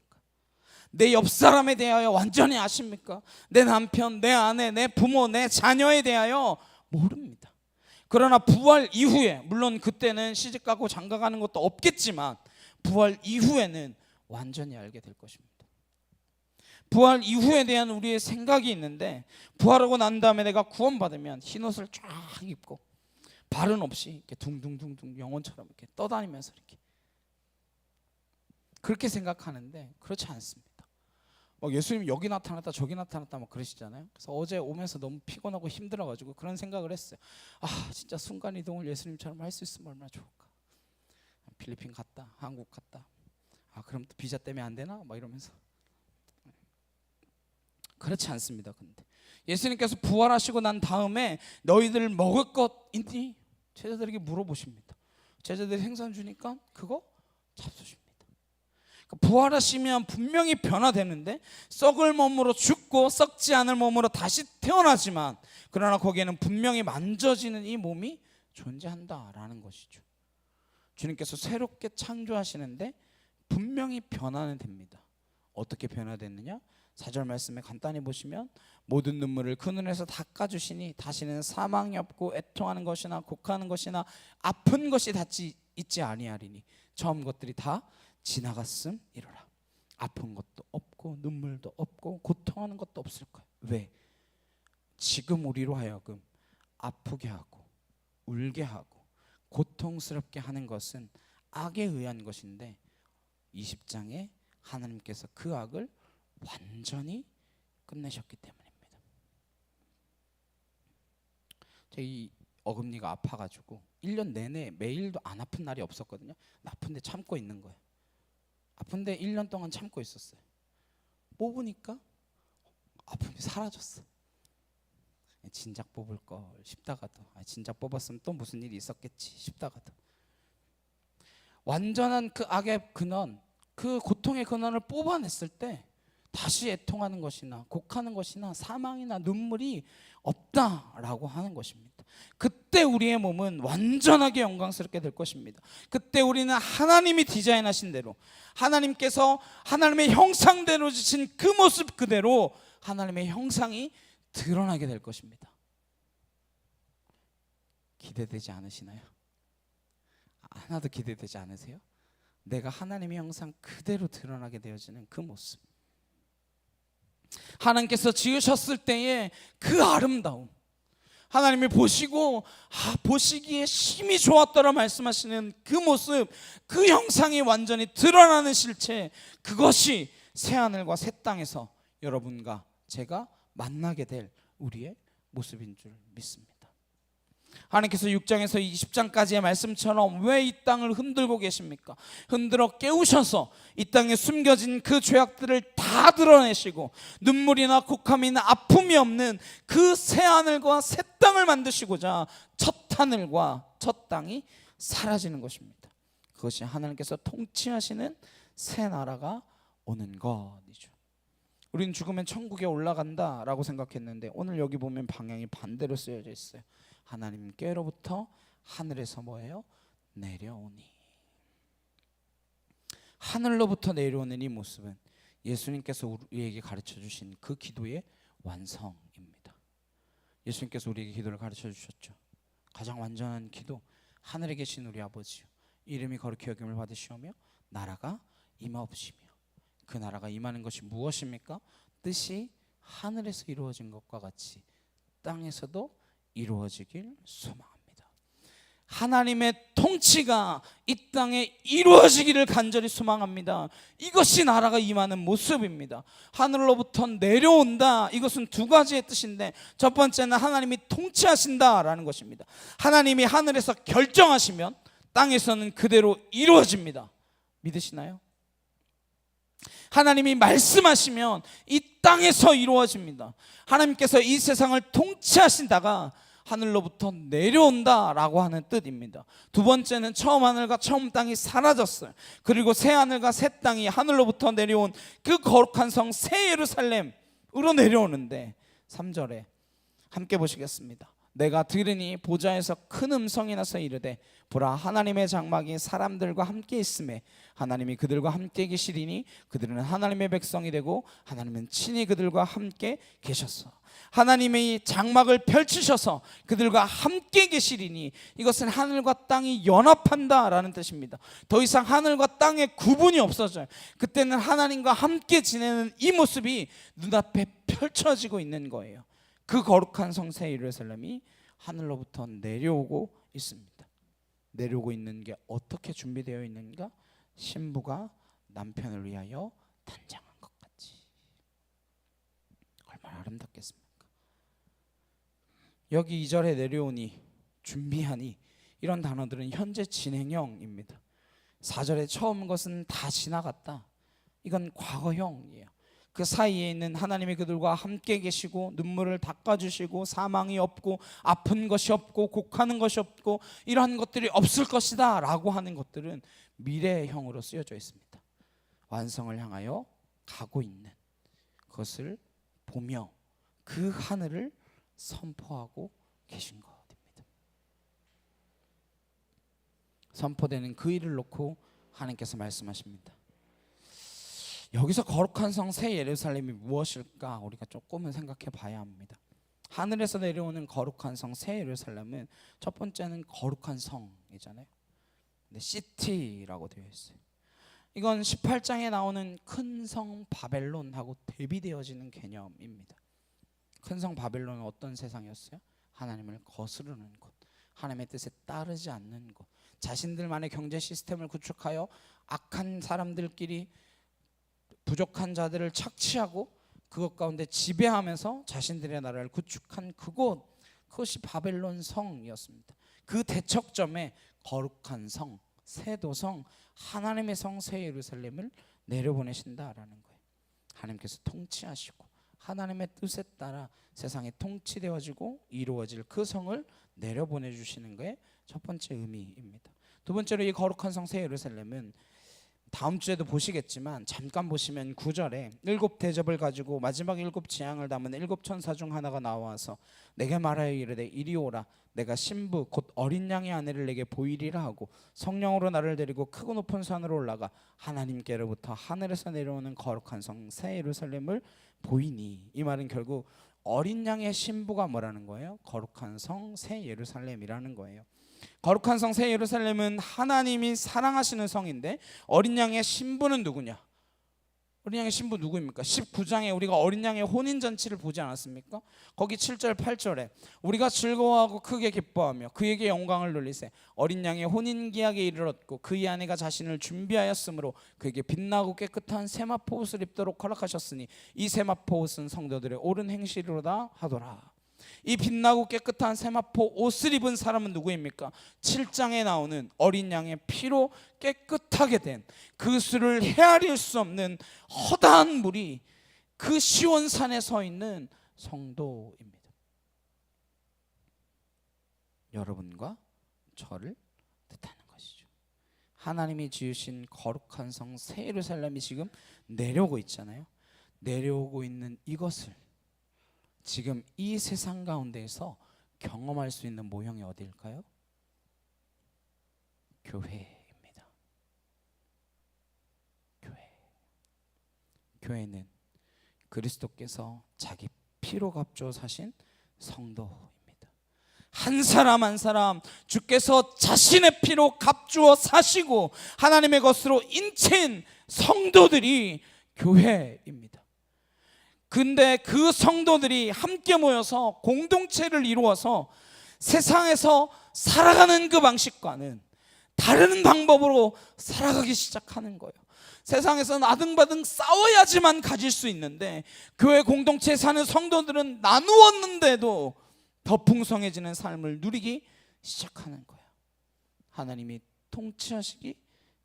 내 옆 사람에 대하여 완전히 아십니까? 내 남편, 내 아내, 내 부모, 내 자녀에 대하여 모릅니다. 그러나 부활 이후에, 물론 그때는 시집가고 장가가는 것도 없겠지만 부활 이후에는 완전히 알게 될 것입니다. 부활 이후에 대한 우리의 생각이 있는데, 부활하고 난 다음에 내가 구원받으면 흰옷을 쫙 입고 발은 없이 이렇게 둥둥둥둥 영혼처럼 이렇게 떠다니면서 이렇게 그렇게 생각하는데 그렇지 않습니다. 예수님 여기 나타났다 저기 나타났다 막 그러시잖아요. 그래서 어제 오면서 너무 피곤하고 힘들어가지고 그런 생각을 했어요. 진짜 순간이동을 예수님처럼 할 수 있으면 얼마나 좋을까. 필리핀 갔다 한국 갔다, 그럼 또 비자 때문에 안 되나? 막 이러면서. 그렇지 않습니다. 근데 예수님께서 부활하시고 난 다음에 너희들 먹을 것 있니? 제자들에게 물어보십니다. 제자들이 생선 주니까 그거 잡수십니다. 부활하시면 분명히 변화되는데, 썩을 몸으로 죽고 썩지 않을 몸으로 다시 태어나지만 그러나 거기에는 분명히 만져지는 이 몸이 존재한다라는 것이죠. 주님께서 새롭게 창조하시는데 분명히 변화는 됩니다. 어떻게 변화됐느냐? 4절 말씀에 간단히 보시면 모든 눈물을 그 눈에서 닦아주시니 다시는 사망이 없고 애통하는 것이나 곡하는 것이나 아픈 것이 닿지 있지 아니하리니 처음 것들이 다 지나갔음이로라. 아픈 것도 없고 눈물도 없고 고통하는 것도 없을 거예요. 왜? 지금 우리로 하여금 아프게 하고 울게 하고 고통스럽게 하는 것은 악에 의한 것인데 20장에 하나님께서 그 악을 완전히 끝내셨기 때문입니다. 이 어금니가 아파가지고 1년 내내 매일도 안 아픈 날이 없었거든요. 아픈데 참고 있는 거예요. 아픈데 1년 동안 참고 있었어요. 뽑으니까 아픔이 사라졌어. 진작 뽑을 걸 싶다가도 진작 뽑았으면 또 무슨 일이 있었겠지 싶다가도 완전한 그 악의 근원, 그 고통의 근원을 뽑아냈을 때 다시 애통하는 것이나 곡하는 것이나 사망이나 눈물이 없다라고 하는 것입니다. 그때 우리의 몸은 완전하게 영광스럽게 될 것입니다. 그때 우리는 하나님이 디자인하신 대로, 하나님께서 하나님의 형상대로 지신 그 모습 그대로 하나님의 형상이 드러나게 될 것입니다. 기대되지 않으시나요? 하나도 기대되지 않으세요? 내가 하나님의 형상 그대로 드러나게 되어지는 그 모습, 하나님께서 지으셨을 때의 그 아름다움, 하나님이 보시고 보시기에 심히 좋았더라 말씀하시는 그 모습, 그 형상이 완전히 드러나는 실체, 그것이 새하늘과 새 땅에서 여러분과 제가 만나게 될 우리의 모습인 줄 믿습니다. 하나님께서 6장에서 20장까지의 말씀처럼 왜 이 땅을 흔들고 계십니까? 흔들어 깨우셔서 이 땅에 숨겨진 그 죄악들을 다 드러내시고 눈물이나 곡함이나 아픔이 없는 그 새하늘과 새 땅을 만드시고자 첫 하늘과 첫 땅이 사라지는 것입니다. 그것이 하나님께서 통치하시는 새 나라가 오는 것이죠. 우리는 죽으면 천국에 올라간다라고 생각했는데 오늘 여기 보면 방향이 반대로 쓰여져 있어요. 하나님께로부터 하늘에서 뭐예요? 내려오니. 하늘로부터 내려오는 이 모습은 예수님께서 우리에게 가르쳐 주신 그 기도의 완성입니다. 예수님께서 우리에게 기도를 가르쳐 주셨죠. 가장 완전한 기도, 하늘에 계신 우리 아버지요, 이름이 거룩히 여김을 받으시오며 나라가 임하옵시며. 그 나라가 임하는 것이 무엇입니까? 뜻이 하늘에서 이루어진 것과 같이 땅에서도 이루어지길 소망합니다. 하나님의 통치가 이 땅에 이루어지기를 간절히 소망합니다. 이것이 나라가 임하는 모습입니다. 하늘로부터 내려온다, 이것은 두 가지의 뜻인데 첫 번째는 하나님이 통치하신다라는 것입니다. 하나님이 하늘에서 결정하시면 땅에서는 그대로 이루어집니다. 믿으시나요? 하나님이 말씀하시면 이 땅에서 이루어집니다. 하나님께서 이 세상을 통치하신다가 하늘로부터 내려온다라고 하는 뜻입니다. 두 번째는 처음 하늘과 처음 땅이 사라졌어요. 그리고 새 하늘과 새 땅이 하늘로부터 내려온 그 거룩한 성 새 예루살렘으로 내려오는데 3절에 함께 보시겠습니다. 내가 들으니 보좌에서 큰 음성이 나서 이르되 보라, 하나님의 장막이 사람들과 함께 있음에 하나님이 그들과 함께 계시리니 그들은 하나님의 백성이 되고 하나님은 친히 그들과 함께 계셨어. 하나님의 장막을 펼치셔서 그들과 함께 계시리니 이것은 하늘과 땅이 연합한다라는 뜻입니다. 더 이상 하늘과 땅의 구분이 없어져요. 그때는 하나님과 함께 지내는 이 모습이 눈앞에 펼쳐지고 있는 거예요. 그 거룩한 성 새 예루살렘이 하늘로부터 내려오고 있습니다. 내려오고 있는 게 어떻게 준비되어 있는가? 신부가 남편을 위하여 단장한 것 같이. 얼마나 아름답겠습니까? 여기 2절에 내려오니, 준비하니, 이런 단어들은 현재 진행형입니다. 4절에 처음 것은 다 지나갔다, 이건 과거형이에요. 그 사이에 있는 하나님이 그들과 함께 계시고 눈물을 닦아주시고 사망이 없고 아픈 것이 없고 곡하는 것이 없고 이러한 것들이 없을 것이다 라고 하는 것들은 미래형으로 쓰여져 있습니다. 완성을 향하여 가고 있는 그것을 보며 그 하늘을 선포하고 계신 것입니다. 선포되는 그 일을 놓고 하나님께서 말씀하십니다. 여기서 거룩한 성 새 예루살렘이 무엇일까 우리가 조금은 생각해 봐야 합니다. 하늘에서 내려오는 거룩한 성 새 예루살렘은 첫 번째는 거룩한 성이잖아요. 근데 시티라고 되어 있어요. 이건 18장에 나오는 큰 성 바벨론하고 대비되어지는 개념입니다. 큰 성 바벨론은 어떤 세상이었어요? 하나님을 거스르는 곳, 하나님의 뜻에 따르지 않는 곳, 자신들만의 경제 시스템을 구축하여 악한 사람들끼리 부족한 자들을 착취하고 그것 가운데 지배하면서 자신들의 나라를 구축한 그곳, 그것이 바벨론 성이었습니다. 그 대척점에 거룩한 성, 새도성, 하나님의 성 새 예루살렘을 내려보내신다라는 거예요. 하나님께서 통치하시고 하나님의 뜻에 따라 세상에 통치되어지고 이루어질 그 성을 내려보내주시는 거에 첫 번째 의미입니다. 두 번째로 이 거룩한 성 새 예루살렘은 다음 주에도 보시겠지만 잠깐 보시면 9절에 7대접을 가지고 마지막 7재앙을 담은 7천사 중 하나가 나와서 내게 말하여 이르되 이리 오라. 내가 신부 곧 어린 양의 아내를 내게 보이리라 하고 성령으로 나를 데리고 크고 높은 산으로 올라가 하나님께로부터 하늘에서 내려오는 거룩한 성 새 예루살렘을 보이니. 이 말은 결국 어린 양의 신부가 뭐라는 거예요? 거룩한 성 새 예루살렘이라는 거예요. 거룩한 성 새 예루살렘은 하나님이 사랑하시는 성인데 어린 양의 신부는 누구냐? 어린 양의 신부 누구입니까? 19장에 우리가 어린 양의 혼인잔치를 보지 않았습니까? 거기 7절 8절에 우리가 즐거워하고 크게 기뻐하며 그에게 영광을 돌리세 어린 양의 혼인기약에 이르렀고 그의 아내가 자신을 준비하였으므로 그에게 빛나고 깨끗한 세마포 옷을 입도록 허락하셨으니 이 세마포 옷은 성도들의 옳은 행실이로다 하더라. 이 빛나고 깨끗한 세마포 옷을 입은 사람은 누구입니까? 7장에 나오는 어린 양의 피로 깨끗하게 된 그 수를 헤아릴 수 없는 허다한 물이 그 시온산에 서 있는 성도입니다. 여러분과 저를 뜻하는 것이죠. 하나님이 지으신 거룩한 성 새 예루살렘이 지금 내려오고 있잖아요. 내려오고 있는 이것을 지금 이 세상 가운데에서 경험할 수 있는 모형이 어디일까요? 교회입니다. 교회는 그리스도께서 자기 피로 값주어 사신 성도입니다. 한 사람 한 사람 주께서 자신의 피로 값주어 사시고 하나님의 것으로 인체인 성도들이 교회입니다. 근데 그 성도들이 함께 모여서 공동체를 이루어서 세상에서 살아가는 그 방식과는 다른 방법으로 살아가기 시작하는 거예요. 세상에서는 아등바등 싸워야지만 가질 수 있는데 교회 공동체에 사는 성도들은 나누었는데도 더 풍성해지는 삶을 누리기 시작하는 거예요. 하나님이 통치하시기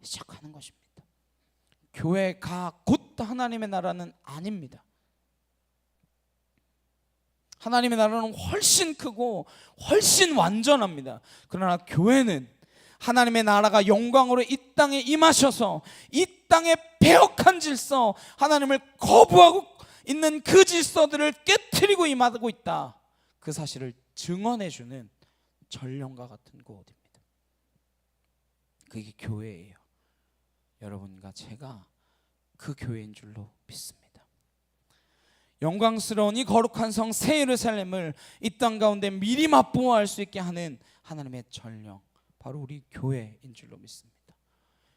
시작하는 것입니다. 교회가 곧 하나님의 나라는 아닙니다. 하나님의 나라는 훨씬 크고 훨씬 완전합니다. 그러나 교회는 하나님의 나라가 영광으로 이 땅에 임하셔서 이 땅의 배역한 질서, 하나님을 거부하고 있는 그 질서들을 깨트리고 임하고 있다, 그 사실을 증언해주는 전령과 같은 곳입니다. 그게 교회예요. 여러분과 제가 그 교회인 줄로 믿습니다. 영광스러운 이 거룩한 성 새 예루살렘을 이 땅 가운데 미리 맛보아할 수 있게 하는 하나님의 전령, 바로 우리 교회인 줄로 믿습니다.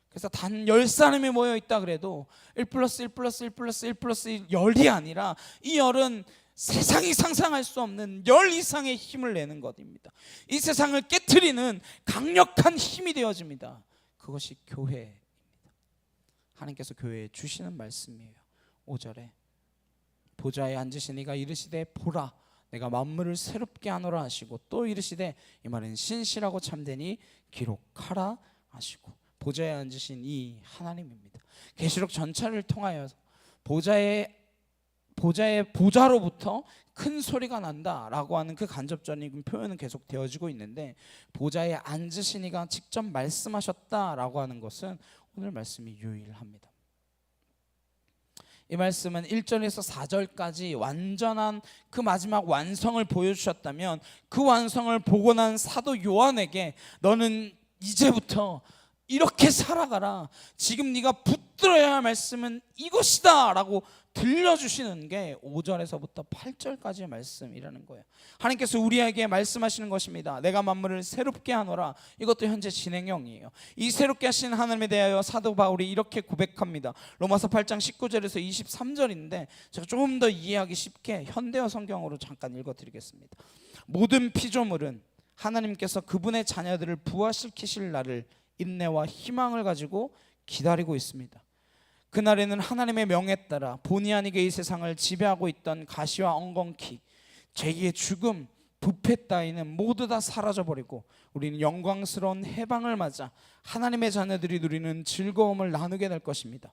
그래서 단 10사람이 모여있다 그래도 1+1+1+1+1 10이 아니라 이 10은 세상이 상상할 수 없는 10 이상의 힘을 내는 것입니다. 이 세상을 깨트리는 강력한 힘이 되어집니다. 그것이 교회입니다. 하나님께서 교회에 주시는 말씀이에요. 5절에 보좌에 앉으신 이가 이르시되 보라 내가 만물을 새롭게 하노라 하시고 또 이르시되 이 말은 신실하고 참되니 기록하라 하시고, 보좌에 앉으신 이 하나님입니다. 계시록 전차를 통하여 보좌로부터 큰 소리가 난다라고 하는 그 간접적인 표현은 계속 되어지고 있는데, 보좌에 앉으신 이가 직접 말씀하셨다라고 하는 것은 오늘 말씀이 유일합니다. 이 말씀은 1절에서 4절까지 완전한 그 마지막 완성을 보여주셨다면, 그 완성을 보고 난 사도 요한에게 너는 이제부터 이렇게 살아가라, 지금 네가 붙들어야 할 말씀은 이것이다 라고 들려주시는 게 5절에서부터 8절까지의 말씀이라는 거예요. 하나님께서 우리에게 말씀하시는 것입니다. 내가 만물을 새롭게 하노라. 이것도 현재 진행형이에요. 이 새롭게 하신 하나님에 대하여 사도 바울이 이렇게 고백합니다. 로마서 8장 19절에서 23절인데 제가 조금 더 이해하기 쉽게 현대어 성경으로 잠깐 읽어드리겠습니다. 모든 피조물은 하나님께서 그분의 자녀들을 부활시키실 날을 인내와 희망을 가지고 기다리고 있습니다. 그날에는 하나님의 명에 따라 본의 아니게 이 세상을 지배하고 있던 가시와 엉겅퀴, 죄의 죽음, 부패 따위는 모두 다 사라져버리고 우리는 영광스러운 해방을 맞아 하나님의 자녀들이 누리는 즐거움을 나누게 될 것입니다.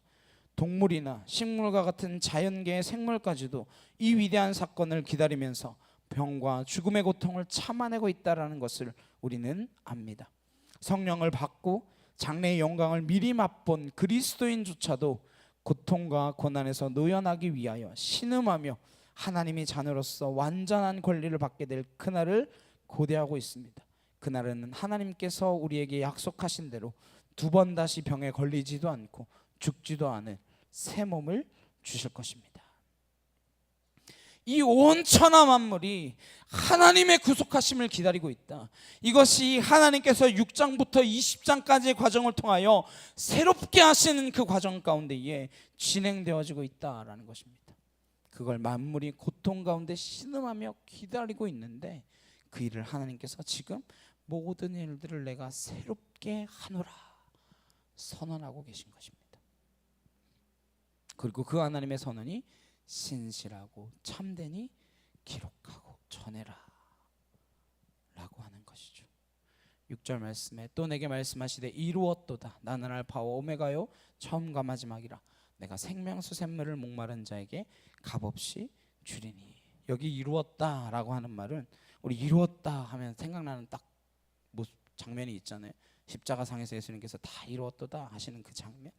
동물이나 식물과 같은 자연계의 생물까지도 이 위대한 사건을 기다리면서 병과 죽음의 고통을 참아내고 있다는 것을 우리는 압니다. 성령을 받고 장래의 영광을 미리 맛본 그리스도인조차도 고통과 고난에서 노연하기 위하여 신음하며 하나님의 자녀로서 완전한 권리를 받게 될 그날을 고대하고 있습니다. 그날은 하나님께서 우리에게 약속하신 대로 두 번 다시 병에 걸리지도 않고 죽지도 않은 새 몸을 주실 것입니다. 이 온 천하 만물이 하나님의 구속하심을 기다리고 있다. 이것이 하나님께서 6장부터 20장까지의 과정을 통하여 새롭게 하시는 그 과정 가운데에 진행되어지고 있다라는 것입니다. 그걸 만물이 고통 가운데 신음하며 기다리고 있는데 그 일을 하나님께서 지금 모든 일들을 내가 새롭게 하노라 선언하고 계신 것입니다. 그리고 그 하나님의 선언이 신실하고 참되니 기록하고 전해라 라고 하는 것이죠. 6절 말씀에 또 내게 말씀하시되 이루었도다. 나는 알파와 오메가요 처음과 마지막이라. 내가 생명수 샘물을 목마른 자에게 값없이 주리니. 여기 이루었다라고 하는 말은 우리 이루었다 하면 생각나는 딱 장면이 있잖아요. 십자가상에서 예수님께서 다 이루었도다 하시는 그 장면.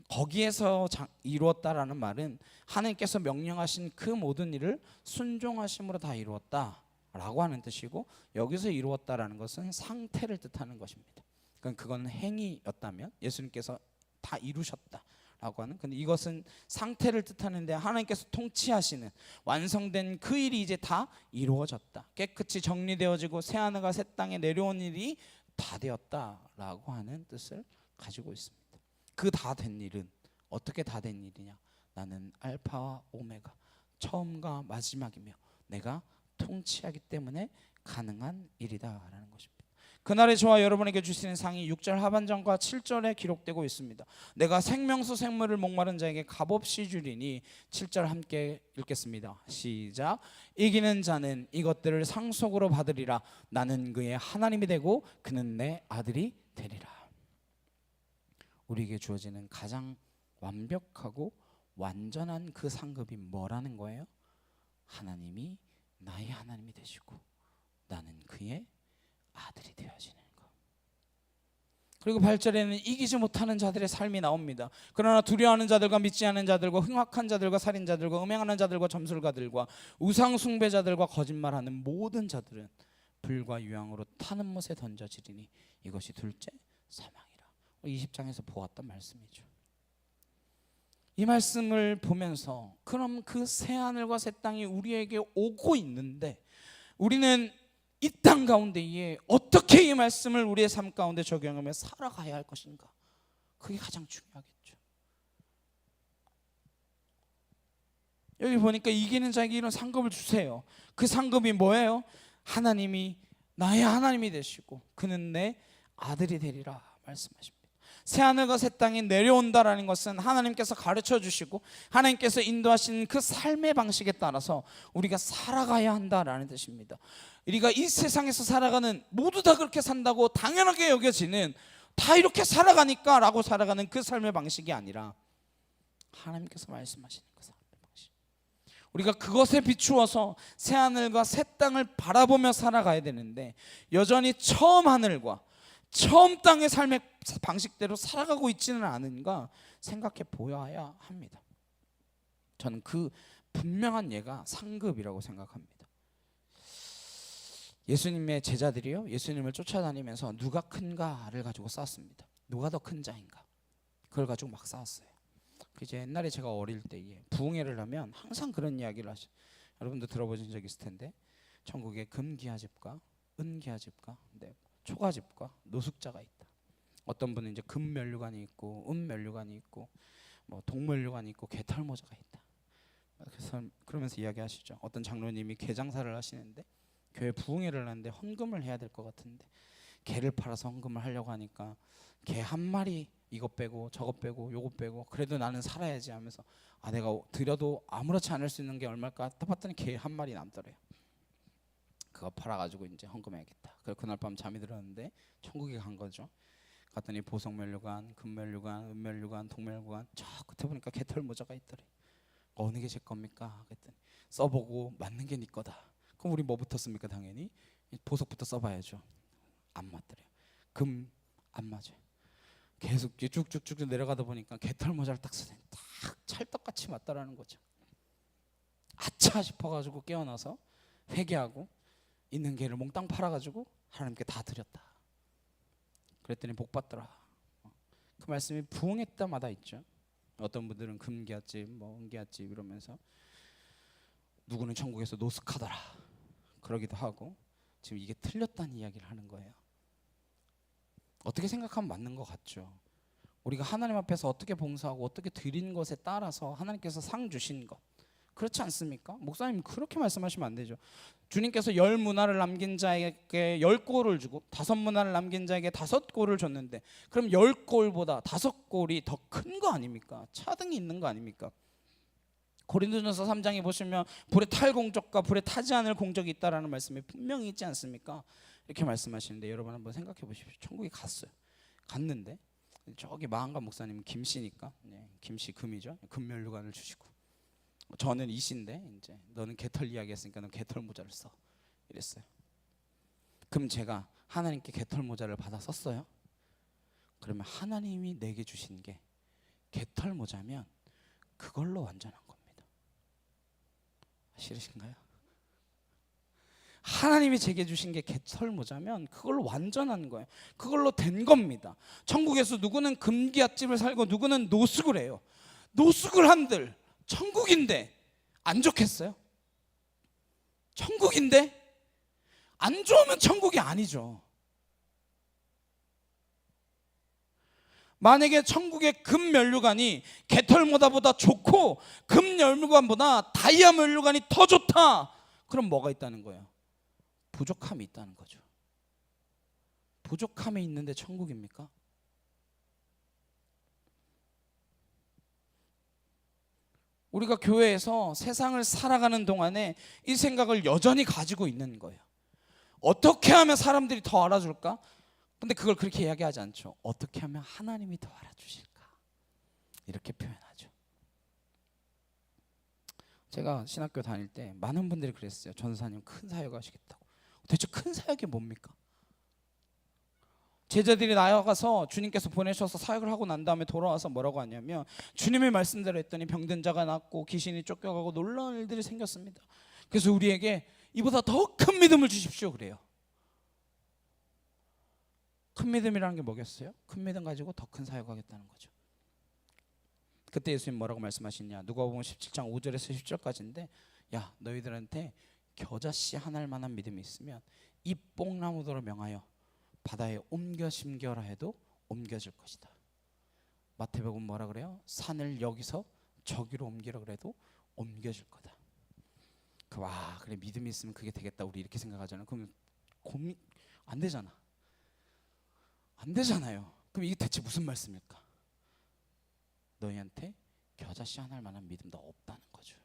거기에서 이루었다라는 말은 하나님께서 명령하신 그 모든 일을 순종하심으로 다 이루었다라고 하는 뜻이고, 여기서 이루었다라는 것은 상태를 뜻하는 것입니다. 그러니까 그건 행위였다면 예수님께서 다 이루셨다라고 하는, 근데 이것은 상태를 뜻하는데 하나님께서 통치하시는 완성된 그 일이 이제 다 이루어졌다, 깨끗이 정리되어지고 새하늘과 새 땅에 내려온 일이 다 되었다라고 하는 뜻을 가지고 있습니다. 그 다 된 일은 어떻게 다 된 일이냐? 나는 알파와 오메가, 처음과 마지막이며 내가 통치하기 때문에 가능한 일이다라는 것입니다. 그날의 저와 여러분에게 주시는 상이 6절 하반절과 7절에 기록되고 있습니다. 내가 생명수 생물을 목마른 자에게 값없이 주리니. 7절 함께 읽겠습니다. 시작. 이기는 자는 이것들을 상속으로 받으리라. 나는 그의 하나님이 되고 그는 내 아들이 되리라. 우리에게 주어지는 가장 완벽하고 완전한 그 상급이 뭐라는 거예요? 하나님이 나의 하나님이 되시고 나는 그의 아들이 되어지는 것. 그리고 8절에는 이기지 못하는 자들의 삶이 나옵니다. 그러나 두려워하는 자들과 믿지 않는 자들과 흉악한 자들과 살인자들과 음행하는 자들과 점술가들과 우상 숭배자들과 거짓말하는 모든 자들은 불과 유황으로 타는 못에 던져지리니 이것이 둘째 사망이라. 20장에서 보았던 말씀이죠. 이 말씀을 보면서 그럼 그 새하늘과 새 땅이 우리에게 오고 있는데 우리는 이 땅 가운데에 어떻게 이 말씀을 우리의 삶 가운데 적용하며 살아가야 할 것인가? 그게 가장 중요하겠죠. 여기 보니까 이기는 자에게 이런 상급을 주세요. 그 상급이 뭐예요? 하나님이 나의 하나님이 되시고 그는 내 아들이 되리라 말씀하십니다. 새하늘과 새 땅이 내려온다라는 것은 하나님께서 가르쳐 주시고 하나님께서 인도하신 그 삶의 방식에 따라서 우리가 살아가야 한다라는 뜻입니다. 우리가 이 세상에서 살아가는, 모두 다 그렇게 산다고 당연하게 여겨지는, 다 이렇게 살아가니까 라고 살아가는 그 삶의 방식이 아니라 하나님께서 말씀하시는 그 삶의 방식, 우리가 그것에 비추어서 새하늘과 새 땅을 바라보며 살아가야 되는데 여전히 처음 하늘과 처음 땅의 삶의 방식대로 살아가고 있지는 않은가 생각해 보아야 합니다. 저는 그 분명한 예가 상급이라고 생각합니다. 예수님의 제자들이요, 예수님을 쫓아다니면서 누가 큰가를 가지고 싸웠습니다. 누가 더 큰 자인가, 그걸 가지고 막 싸웠어요. 이제 옛날에 제가 어릴 때에 부흥회를 하면 항상 그런 이야기를 하죠. 여러분도 들어보신 적 있을 텐데, 천국에 금기화집과 은기화집과 초가집과 노숙자가 있다. 어떤 분은 이제 금면류관이 있고 은면류관이 있고 뭐 동면류관이 있고 개털모자가 있다. 그래서 그러면서 이야기하시죠. 어떤 장로님이 개장사를 하시는데 교회 부흥회를 하는데 헌금을 해야 될 것 같은데 개를 팔아서 헌금을 하려고 하니까 개 한 마리 이것 빼고 저것 빼고 요것 빼고 그래도 나는 살아야지 하면서 내가 드려도 아무렇지 않을 수 있는 게 얼마일까 딱 봤더니 개 한 마리 남더래요. 그거 팔아가지고 이제 헌금해야겠다. 그래서 그날 밤 잠이 들었는데 천국에 간 거죠. 갔더니 보석면류관, 금면류관, 은면류관, 동면류관, 저 끝에 보니까 개털 모자가 있더래. 어느 게 제 겁니까? 그랬더니 써보고 맞는 게 네 거다. 그럼 우리 뭐부터 씁니까? 당연히 보석부터 써봐야죠. 안 맞더래요. 금 안 맞아요. 계속 쭉쭉쭉 내려가다 보니까 개털 모자를 딱 쓰더니 딱 찰떡같이 맞다라는 거죠. 아차 싶어가지고 깨어나서 회개하고 있는 개를 몽땅 팔아가지고 하나님께 다 드렸다. 그랬더니 복 받더라. 그 말씀이 부흥회 때마다 있죠. 어떤 분들은 금기앗집, 뭐 은기앗집 이러면서 누구는 천국에서 노숙하더라 그러기도 하고, 지금 이게 틀렸다는 이야기를 하는 거예요. 어떻게 생각하면 맞는 것 같죠. 우리가 하나님 앞에서 어떻게 봉사하고 어떻게 드린 것에 따라서 하나님께서 상 주신 것, 그렇지 않습니까? 목사님 그렇게 말씀하시면 안 되죠. 주님께서 10문화를 남긴 자에게 10골을 주고 5문화를 남긴 자에게 5골을 줬는데, 그럼 10골보다 5골이 더 큰 거 아닙니까? 차등이 있는 거 아닙니까? 고린도전서 3장에 보시면 불에 탈 공적과 불에 타지 않을 공적이 있다라는 말씀이 분명히 있지 않습니까? 이렇게 말씀하시는데, 여러분 한번 생각해 보십시오. 천국에 갔는데 저기 마한가 목사님은 김씨니까, 김씨 금이죠. 금면류관을 주시고, 저는 이씨인데 이제 너는 개털 이야기 했으니까 넌 개털 모자를 써 이랬어요. 그럼 제가 하나님께 개털 모자를 받아 썼어요? 그러면 하나님이 내게 주신 게 개털 모자면 그걸로 완전한 겁니다. 싫으신가요? 하나님이 제게 주신 게 개털 모자면 그걸로 완전한 거예요. 그걸로 된 겁니다. 천국에서 누구는 금기앗집을 살고 누구는 노숙을 해요. 노숙을 한들 천국인데 안 좋겠어요? 천국인데 안 좋으면 천국이 아니죠. 만약에 천국의 금면류관이 개털모다보다 좋고 금면류관보다 다이아 면류관이 더 좋다, 그럼 뭐가 있다는 거예요? 부족함이 있다는 거죠. 부족함이 있는데 천국입니까? 우리가 교회에서 세상을 살아가는 동안에 이 생각을 여전히 가지고 있는 거예요. 어떻게 하면 사람들이 더 알아줄까? 근데 그걸 그렇게 이야기하지 않죠. 어떻게 하면 하나님이 더 알아주실까? 이렇게 표현하죠. 제가 신학교 다닐 때 많은 분들이 그랬어요. 전사님 큰 사역 하시겠다고. 대체 큰 사역이 뭡니까? 제자들이 나아가서 주님께서 보내셔서 사역을 하고 난 다음에 돌아와서 뭐라고 하냐면, 주님의 말씀대로 했더니 병든 자가 낫고 귀신이 쫓겨가고 놀라운 일들이 생겼습니다. 그래서 우리에게 이보다 더 큰 믿음을 주십시오 그래요. 큰 믿음이라는 게 뭐겠어요? 큰 믿음 가지고 더 큰 사역하겠다는 거죠. 그때 예수님 뭐라고 말씀하시냐? 누가복음 17장 5절에서 10절까지인데, 야 너희들한테 겨자씨 한 알만한 믿음이 있으면 이 뽕나무더러 명하여 바다에 옮겨 심겨라 해도 옮겨질 것이다. 마태복음 뭐라 그래요? 산을 여기서 저기로 옮기라 그래도 옮겨질 거다. 와 그래 믿음이 있으면 그게 되겠다 우리 이렇게 생각하잖아요. 그럼 고민 안 되잖아. 안 되잖아요. 그럼 이게 대체 무슨 말씀일까? 너희한테 겨자씨 하나 할 만한 믿음도 없다는 거죠.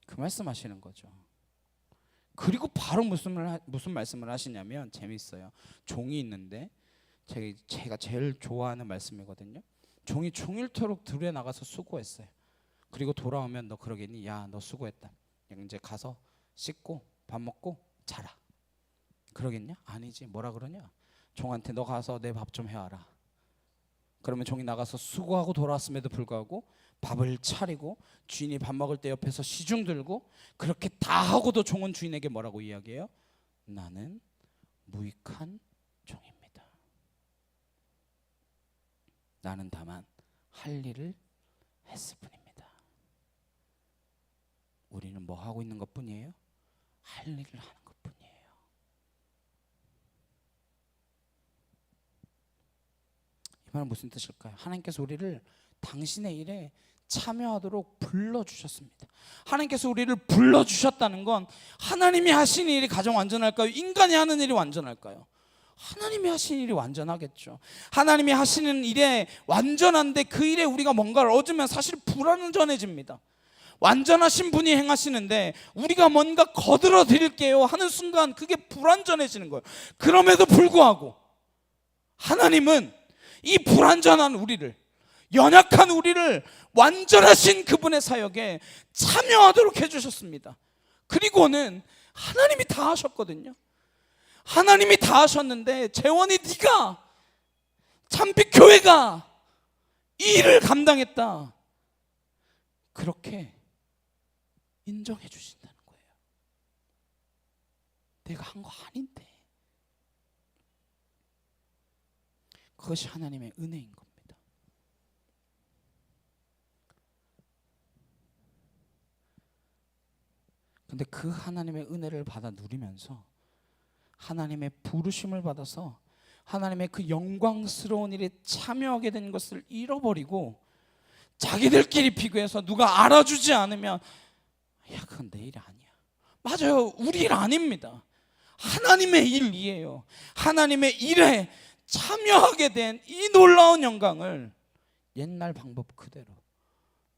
그 말씀하시는 거죠. 그리고 바로 무슨 말씀을 하시냐면, 재밌어요. 종이 있는데 제가 제일 좋아하는 말씀이거든요. 종이 종일토록 들에 나가서 수고했어요. 그리고 돌아오면 너 그러겠니? 야 너 수고했다. 이제 가서 씻고 밥 먹고 자라. 그러겠냐? 아니지. 뭐라 그러냐? 종한테 너 가서 내 밥 좀 해와라. 그러면 종이 나가서 수고하고 돌아왔음에도 불구하고 밥을 차리고 주인이 밥 먹을 때 옆에서 시중 들고 그렇게 다 하고도 종은 주인에게 뭐라고 이야기해요? 나는 무익한 종입니다. 나는 다만 할 일을 했을 뿐입니다. 우리는 뭐 하고 있는 것 뿐이에요? 할 일을 하는 것 뿐이에요. 이 말은 무슨 뜻일까요? 하나님께서 우리를 당신의 일에 참여하도록 불러주셨습니다. 하나님께서 우리를 불러주셨다는 건 하나님이 하신 일이 가장 완전할까요? 인간이 하는 일이 완전할까요? 하나님이 하신 일이 완전하겠죠. 하나님이 하시는 일에 완전한데 그 일에 우리가 뭔가를 얻으면 사실 불완전해집니다. 완전하신 분이 행하시는데 우리가 뭔가 거들어 드릴게요 하는 순간 그게 불완전해지는 거예요. 그럼에도 불구하고 하나님은 이 불완전한 우리를, 연약한 우리를 완전하신 그분의 사역에 참여하도록 해주셨습니다. 그리고는 하나님이 다 하셨거든요. 하나님이 다 하셨는데 재원이 네가 참빛 교회가 이 일을 감당했다, 그렇게 인정해 주신다는 거예요. 내가 한 거 아닌데. 그것이 하나님의 은혜인 겁니다. 근데 그 하나님의 은혜를 받아 누리면서 하나님의 부르심을 받아서 하나님의 그 영광스러운 일에 참여하게 된 것을 잃어버리고 자기들끼리 비교해서 누가 알아주지 않으면 야, 그건 내 일이 아니야. 맞아요, 우리 일 아닙니다. 하나님의 일이에요. 하나님의 일에 참여하게 된 이 놀라운 영광을 옛날 방법 그대로,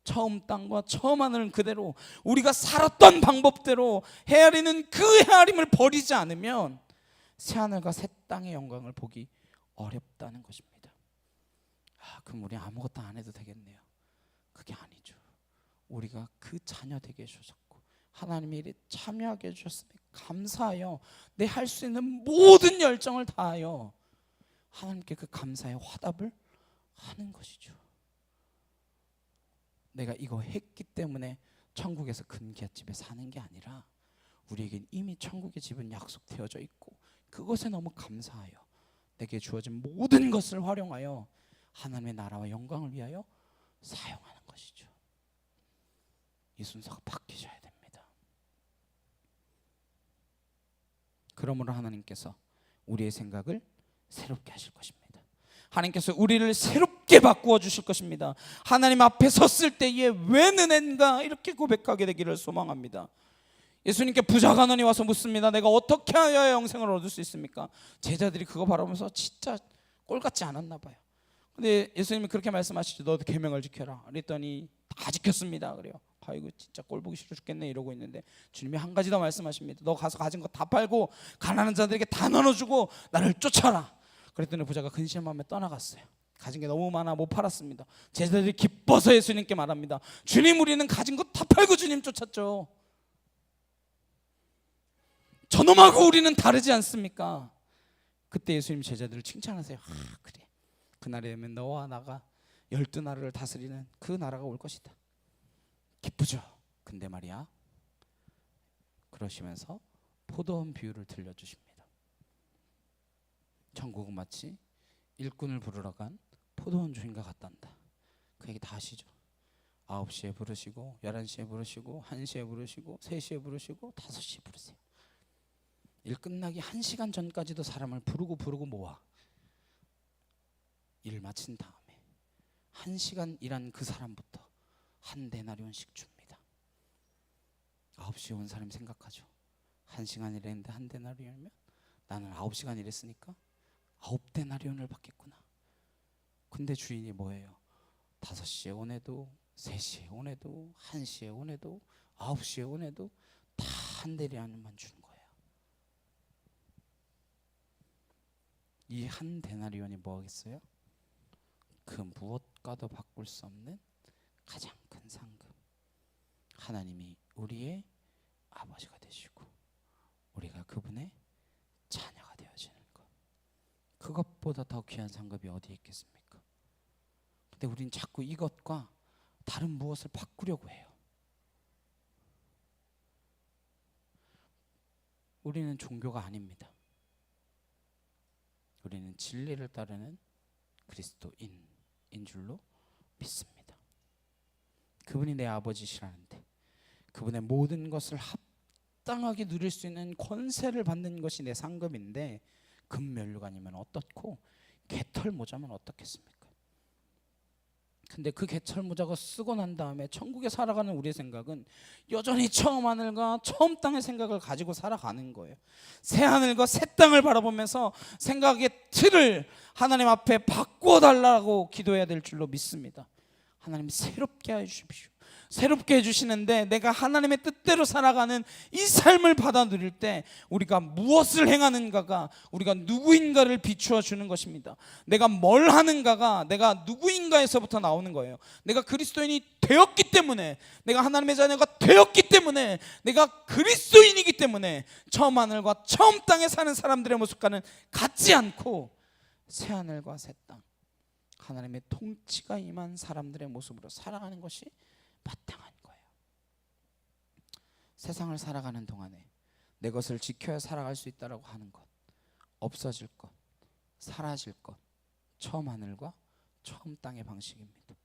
처음 땅과 처음 하늘은 그대로, 우리가 살았던 방법대로 헤아리는 그 헤아림을 버리지 않으면 새하늘과 새 땅의 영광을 보기 어렵다는 것입니다. 그럼 우리 아무것도 안 해도 되겠네요. 그게 아니죠. 우리가 그 자녀 되게 해주셨고 하나님의 일에 참여하게 해주셨으면 감사하여 내 할 수 있는 모든 열정을 다하여 하나님께 그 감사의 화답을 하는 것이죠. 내가 이거 했기 때문에 천국에서 금기얏집에 사는 게 아니라 우리에겐 이미 천국의 집은 약속되어져 있고 그것에 너무 감사하여 내게 주어진 모든 것을 활용하여 하나님의 나라와 영광을 위하여 사용하는 것이죠. 이 순서가 바뀌셔야 됩니다. 그러므로 하나님께서 우리의 생각을 새롭게 하실 것입니다. 하나님께서 우리를 새롭게 바꾸어 주실 것입니다. 하나님 앞에 섰을 때에 왜 은혜인가 이렇게 고백하게 되기를 소망합니다. 예수님께 부자 간원이 와서 묻습니다. 내가 어떻게 하여야 영생을 얻을 수 있습니까? 제자들이 그거 바라보면서 진짜 꼴같지 않았나 봐요. 근데 예수님이 그렇게 말씀하시죠. 너도 계명을 지켜라. 그랬더니 다 지켰습니다. 그래요. 아이고 진짜 꼴 보기 싫어 죽겠네 이러고 있는데 주님이 한 가지 더 말씀하십니다. 너 가서 가진 거 다 팔고 가난한 자들에게 다 나눠주고 나를 쫓아라. 그랬더니 부자가 근심한 마음에 떠나갔어요. 가진 게 너무 많아 못 팔았습니다. 제자들이 기뻐서 예수님께 말합니다. 주님, 우리는 가진 거 다 팔고 주님 쫓았죠. 저놈하고 우리는 다르지 않습니까? 그때 예수님 제자들을 칭찬하세요. 그래, 그날이 되면 너와 나가 12나라를 다스리는 그 나라가 올 것이다. 기쁘죠? 근데 말이야, 그러시면서 포도원 비유를 들려주십니다. 천국은 마치 일꾼을 부르러 간 포도원 주인과 같단다. 그 얘기 다 아시죠? 9시에 부르시고 11시에 부르시고 1시에 부르시고 3시에 부르시고 5시에 부르세요. 일 끝나기 1시간 전까지도 사람을 부르고 모아 일 마친 다음에 1시간 일한 그 사람부터 한 데나리온씩 줍니다. 9시에 온 사람 생각하죠. 1시간 일했는데 한 데나리온이면 나는 9시간 일했으니까 9데나리온을 받겠구나. 근데 주인이 뭐예요? 5시에 오네도 3시에 오네도 1시에 오네도 9시에 오네도 다 한 데나리온만 주는 거예요. 이 한 데나리온이 뭐겠어요? 그 무엇과도 바꿀 수 없는 가장 큰 상급. 하나님이 우리의 아버지가 되시고 우리가 그분의 자녀가 되어지는 것. 그것보다 더 귀한 상급이 어디에 있겠습니까? 근데 우린 자꾸 이것과 다른 무엇을 바꾸려고 해요. 우리는 종교가 아닙니다. 우리는 진리를 따르는 그리스도인인 줄로 믿습니다. 그분이 내 아버지시라는데 그분의 모든 것을 합당하게 누릴 수 있는 권세를 받는 것이 내 상급인데 금면류관이면 어떻고 개털 모자면 어떻겠습니까? 근데 그 개털 모자가 쓰고 난 다음에 천국에 살아가는 우리의 생각은 여전히 처음 하늘과 처음 땅의 생각을 가지고 살아가는 거예요. 새 하늘과 새 땅을 바라보면서 생각의 틀을 하나님 앞에 바꾸어 달라고 기도해야 될 줄로 믿습니다. 하나님 새롭게 해주십시오. 새롭게 해주시는데 내가 하나님의 뜻대로 살아가는 이 삶을 받아 누릴 때 우리가 무엇을 행하는가가 우리가 누구인가를 비추어 주는 것입니다. 내가 뭘 하는가가 내가 누구인가에서부터 나오는 거예요. 내가 그리스도인이 되었기 때문에, 내가 하나님의 자녀가 되었기 때문에, 내가 그리스도인이기 때문에 처음 하늘과 처음 땅에 사는 사람들의 모습과는 같지 않고 새 하늘과 새 땅, 하나님의 통치가 임한 사람들의 모습으로 살아가는 것이 마땅한 거예요. 세상을 살아가는 동안에 내 것을 지켜야 살아갈 수 있다라고 하는 것, 없어질 것, 사라질 것, 처음 하늘과 처음 땅의 방식입니다.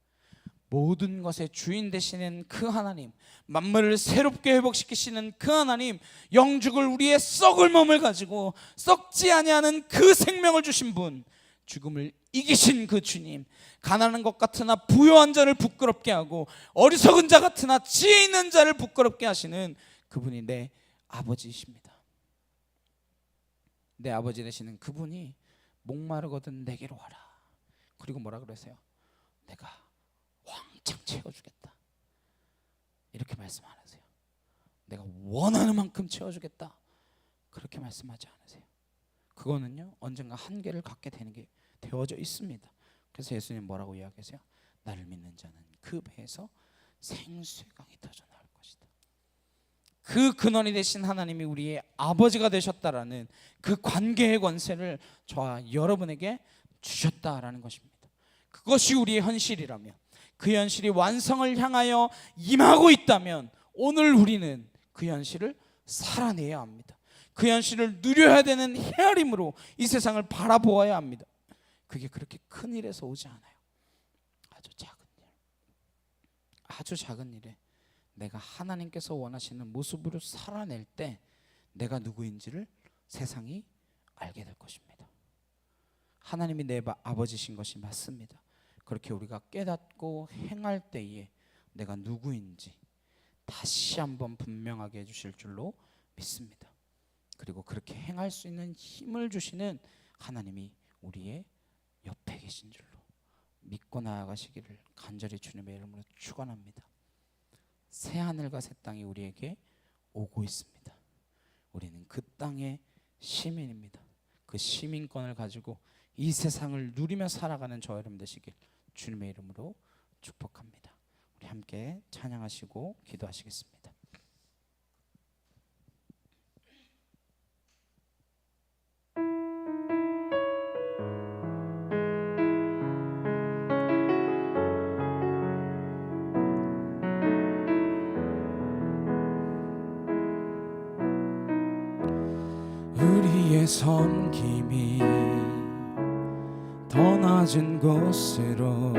모든 것의 주인 되시는 그 하나님, 만물을 새롭게 회복시키시는 그 하나님, 영죽을 우리의 썩을 몸을 가지고 썩지 아니하는 그 생명을 주신 분, 죽음을 이기신 그 주님, 가난한 것 같으나 부요한 자를 부끄럽게 하고 어리석은 자 같으나 지혜 있는 자를 부끄럽게 하시는 그분이 내 아버지이십니다. 내 아버지 되시는 그분이 목마르거든 내게로 와라. 그리고 뭐라 그러세요? 내가 왕창 채워주겠다. 이렇게 말씀 안 하세요. 내가 원하는 만큼 채워주겠다. 그렇게 말씀하지 않으세요. 그거는요 언젠가 한계를 갖게 되는 게 되어져 있습니다. 그래서 예수님 뭐라고 이야기하세요? 나를 믿는 자는 그 배에서 생수의 강이 터져 나올 것이다. 그 근원이 되신 하나님이 우리의 아버지가 되셨다라는 그 관계의 권세를 저와 여러분에게 주셨다라는 것입니다. 그것이 우리의 현실이라면, 그 현실이 완성을 향하여 임하고 있다면 오늘 우리는 그 현실을 살아내야 합니다. 그 현실을 누려야 되는 헤아림으로 이 세상을 바라보아야 합니다. 그게 그렇게 큰 일에서 오지 않아요. 아주 작은 일, 아주 작은 일에 내가 하나님께서 원하시는 모습으로 살아낼 때 내가 누구인지를 세상이 알게 될 것입니다. 하나님이 내 아버지신 것이 맞습니다. 그렇게 우리가 깨닫고 행할 때에 내가 누구인지 다시 한번 분명하게 해주실 줄로 믿습니다. 그리고 그렇게 행할 수 있는 힘을 주시는 하나님이 우리의 옆에 계신 줄로 믿고 나아가시기를 간절히 주님의 이름으로 축원합니다. 새 하늘과 새 땅이 우리에게 오고 있습니다. 우리는 그 땅의 시민입니다. 그 시민권을 가지고 이 세상을 누리며 살아가는 저 여러분 되시길 주님의 이름으로 축복합니다. 우리 함께 찬양하시고 기도하시겠습니다. 우리의 섬김이 더 낮은 곳으로,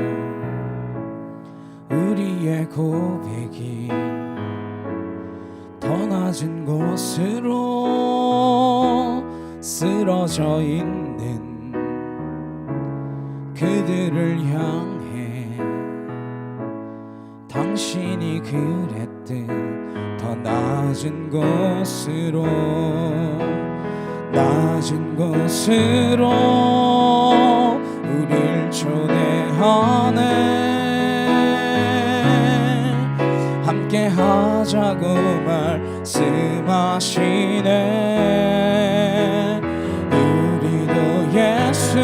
우리의 고백이 더 낮은 곳으로 쓰러져 있는 그들을 향해 당신이 그랬듯 더 낮은 곳으로, 낮은 곳으로 우릴 초대하네. 함께 하자고 말씀하시네. 우리도 예수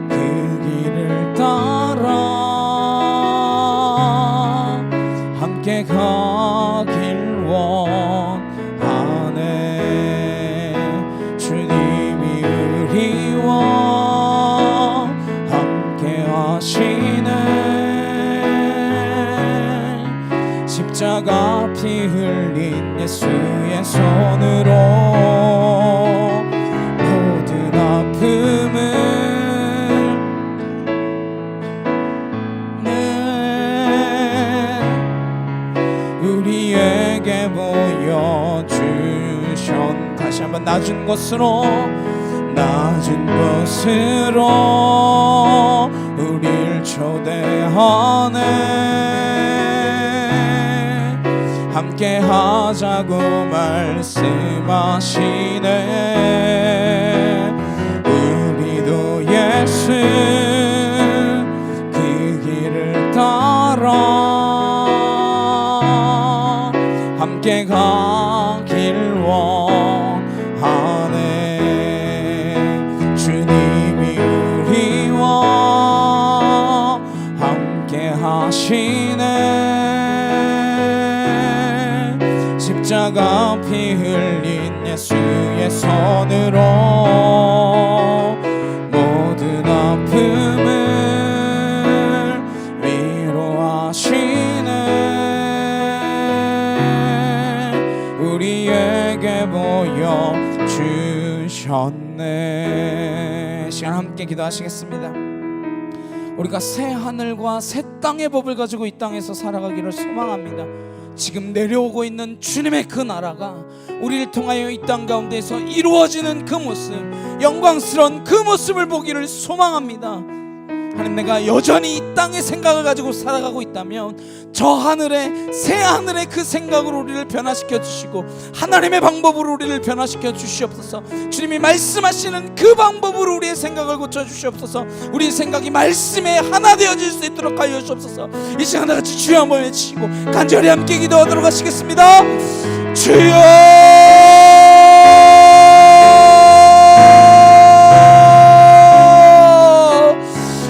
그 길을 따라 함께 가길 원하네. 주님이 우리와 함께 하시네. 십자가 피 흘린 예수의 손으로 모든 아픔을 우리에게 보여주셨. 다시 한번 낮은 곳으로, 낮은 곳으로 우릴 초대하네. 함께 하자고 말씀하시네. 우리도 예수 그 길을 위로하시네. 십자가 피 흘린 예수의 손으로 모든 아픔을 위로하시네. 우리에게 보여주셨네. 시간 함께 기도하시겠습니다. 우리가 새 하늘과 새 땅의 법을 가지고 이 땅에서 살아가기를 소망합니다. 지금 내려오고 있는 주님의 그 나라가 우리를 통하여 이 땅 가운데서 이루어지는 그 모습, 영광스러운 그 모습을 보기를 소망합니다. 하나님, 내가 여전히 이 땅의 생각을 가지고 살아가고 있다면 저 하늘의 새 하늘의 그 생각으로 우리를 변화시켜 주시고 하나님의 방법으로 우리를 변화시켜 주시옵소서. 주님이 말씀하시는 그 방법으로 우리의 생각을 고쳐 주시옵소서. 우리의 생각이 말씀에 하나 되어질 수 있도록 하여 주옵소서. 이 시간 다같이 주여 한번 외치고 간절히 함께 기도하도록 하시겠습니다. 주여,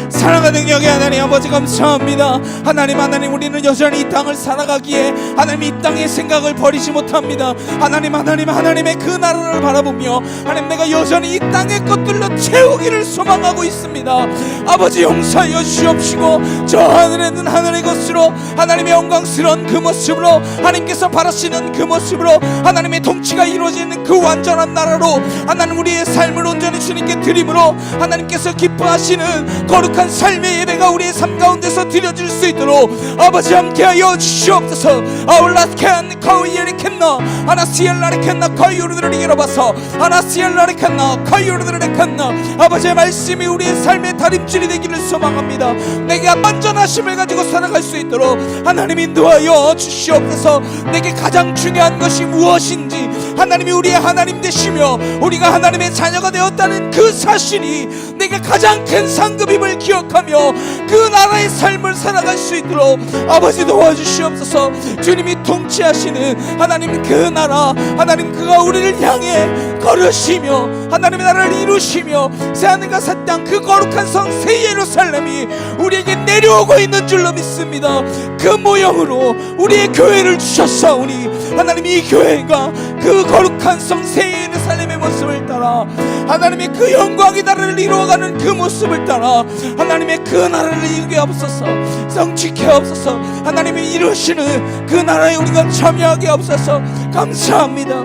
사랑과 능력의 하나님 아버지 감사합니다. 하나님, 우리는 여전히 이 땅을 살아가기에 하나님 이 땅의 생각을 버리지 못합니다. 하나님의 그 나라를 바라보며 하나님, 내가 여전히 이 땅의 것들로 채우기를 소망하고 있습니다. 아버지, 용서하여 주옵시고 저 하늘에는 하늘의 것으로 하나님의 영광스러운 그 모습으로 하나님께서 바라시는 그 모습으로 하나님의 통치가 이루어지는 그 완전한 나라로 하나님 우리의 삶을 온전히 주님께 드림으로 하나님께서 기뻐하시는 거룩한 삶의 예배가 우리의 삶 가운데서 드려질 수 있도록 아버지 함께하여 주시옵소서. 아울라켄 카우이에리켄나 아나시엘라레켄나 카이오르드를 이겨봐서 아나시엘라레켄나 카이오르드레켄나. 아버지의 말씀이 우리의 삶의 다림질이 되기를 소망합니다. 내게 완전하심을 가지고 살아갈 수 있도록 하나님 인도하여 주시옵소서. 내게 가장 중요한 것이 무엇인지 하나님이 우리의 하나님 되시며 우리가 하나님의 자녀가 되었다는 그 사실이 내게 가장 큰 상급임을 기억하며 그 나라의 삶을 살아갈 수 있도록 아버지 도와주시옵소서. 주님이 통치하시는 하나님 그 나라, 하나님 그가 우리를 향해 걸으시며 하나님의 나라를 이루시며 새하늘과 새 땅 그 거룩한 성 새 예루살렘이 우리에게 내려오고 있는 줄로 믿습니다. 그 모형으로 우리의 교회를 주셨사오니 하나님 이 교회가 그 거룩한 성 새 예루살렘의 모습을 따라 하나님의 그 영광의 나라를 이루어가는 그 모습을 따라 하나님의 그 나라를 이루게 하옵소서. 성취케 하옵소서. 하나님이 이루시는 그 나라에 우리가 참여하게 하옵소서. 감사합니다.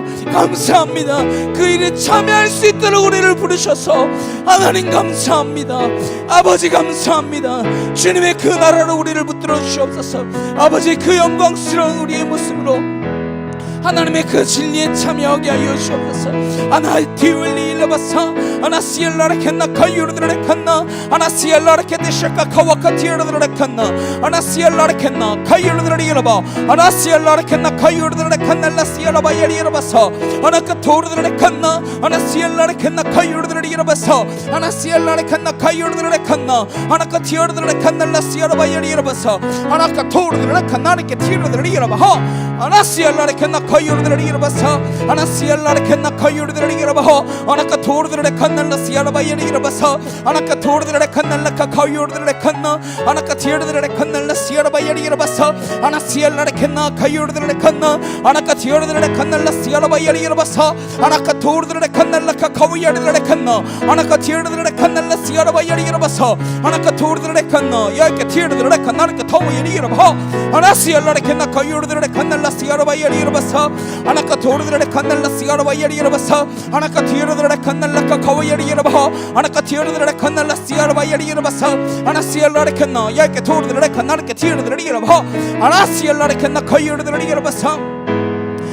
그 일에 참여할 수 있도록 우리를 부르셔서 하나님 감사합니다. 아버지 감사합니다. 주님의 그 나라로 우리를 붙들어 주시옵소서. 아버지 그 영광스러운 우리의 모습으로 하나님의 그 진리에 참여하게 하여 주옵소서. 아나티울리 일러바사 아나시엘라레켄나 카이오르드레칸나 아나시엘라레케데샤카 카와카티오르드레칸나 아나시엘라레켄나 카이오르드레이러바 아나시엘라레켄나 카이오르드레칸나 라시엘라바 예리러바사 아나카토르드레칸나 아나시엘라레켄나 카이오르드레이러바사 아나시엘라레칸나 카이오르드레칸나 아나카티오르드레칸나 라시엘라바 예리러바사 아나카토르드레칸나 아나케티오르드레이러바 아나시엘라레켄나 카이오르드레이러바사 아나시엘라레켄나 카이오르드레이러바 아나카토르드레칸나 라시엘라바 예리러바사 아나카토르드레칸나 카이오르드레칸나 아나카티오르드레칸나 라시엘라바 예리러바사 아나시엘라레켄나 카이오르드레칸나 아나카티오르드레칸나 라시엘라바 예리러바사 아나카토르드레칸나 카이오르드레칸나 아나카티오르드레칸나 라시엘라바 예리러바사 아나카토르드레칸나 야케티오르드레칸나 아나카토르 예리러바 아나시엘라레켄나 카이오르드레칸나 라시엘라바 예리러바사 아나카토르드레칸나 라시엘라바 예리러바사 아나카티오르드레칸나 카이오르드레칸나 아나카티오르드레칸나 라시엘라바 예리러바사 아나시엘라레켄나 야케토르드레칸나 아나카티오르드레칸나 아나시엘라레켄나 카이오르드레칸나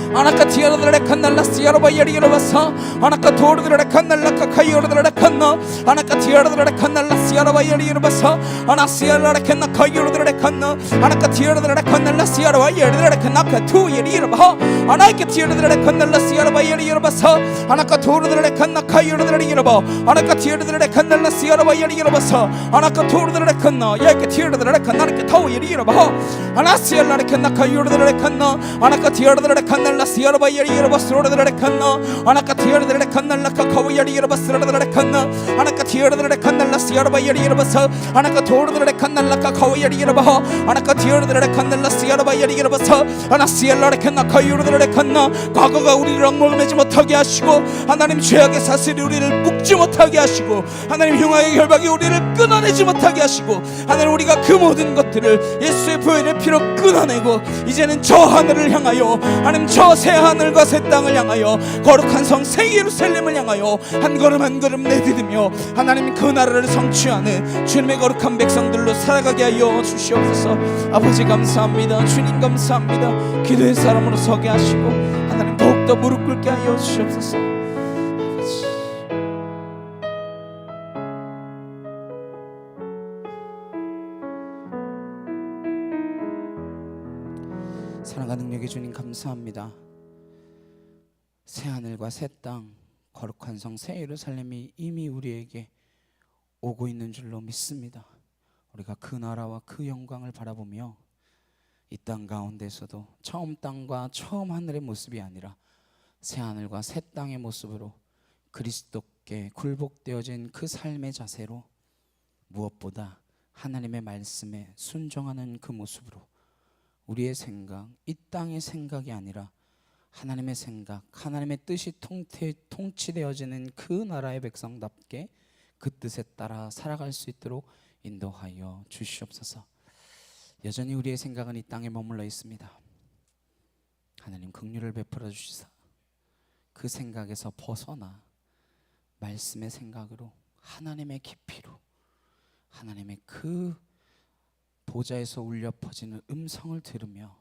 아나카티오르드레칸나 라시엘라바 예리러바사 아나카토르드레칸나 카이오르드레칸나 아나카티오르드레칸나 라시엘라바 예리러바사 아나시엘라레켄나 카이오르드레칸나 아나카티오르드레칸나 라시엘라바 예리러바사 카투 예리러바 아나카티오르드레칸나 라시엘라바 예리러바사 아나카토르드레칸나 카이오르드레이러바 아나카티오르드레칸나 라시엘라바 예리러바사 아나카토르드레칸나 야케티오르드레칸나 아나카타우 예리러바 아나시엘라레켄나 카이오르드레칸나 아나카티오르드레칸나 시어바 여리여바 스로르르레 칸나 아나카 티어르르레 칸날라카 카와 여리여바 스로르르레 칸나 아나카 티어르르레 칸날라 시어바 여리여바 서 아나카 도르르레 칸날라카 카와 여리여바 아나카 티어르르레 칸날라 시어바 여리여바 서 아나 시엘라레 칸나 카유르르레 칸나 과거가 우리를 얽매지 못하게 하시고 하나님 죄악의 사슬이 우리를 묶지 못하게 하시고 하나님 흉악의 결박이 우리를 끊어내지 못하게 하시고 하나님 우리가 그 모든 것들을 예수의 보혈의 피로 끊어내고 이제는 저 하늘을 향하여 하나님 저 새 하늘과 새 땅을 향하여 거룩한 성 새 예루살렘을 향하여 한 걸음 한 걸음 내디디며 하나님 그 나라를 성취하는 주님의 거룩한 백성들로 살아가게 하여 주시옵소서. 아버지 감사합니다. 주님 감사합니다. 기도의 사람으로 서게 하시고 하나님 더욱더 무릎 꿇게 하여 주시옵소서. 아버지 사랑과 능력의 주님 감사합니다. 새 하늘과 새 땅 거룩한 성 새 예루살렘이 이미 우리에게 오고 있는 줄로 믿습니다. 우리가 그 나라와 그 영광을 바라보며 이 땅 가운데서도 처음 땅과 처음 하늘의 모습이 아니라 새 하늘과 새 땅의 모습으로 그리스도께 굴복되어진 그 삶의 자세로 무엇보다 하나님의 말씀에 순종하는 그 모습으로 우리의 생각, 이 땅의 생각이 아니라 하나님의 생각, 하나님의 뜻이 통치되어지는 그 나라의 백성답게 그 뜻에 따라 살아갈 수 있도록 인도하여 주시옵소서. 여전히 우리의 생각은 이 땅에 머물러 있습니다. 하나님 긍휼을 베풀어 주시사 그 생각에서 벗어나 말씀의 생각으로 하나님의 깊이로 하나님의 그 보좌에서 울려 퍼지는 음성을 들으며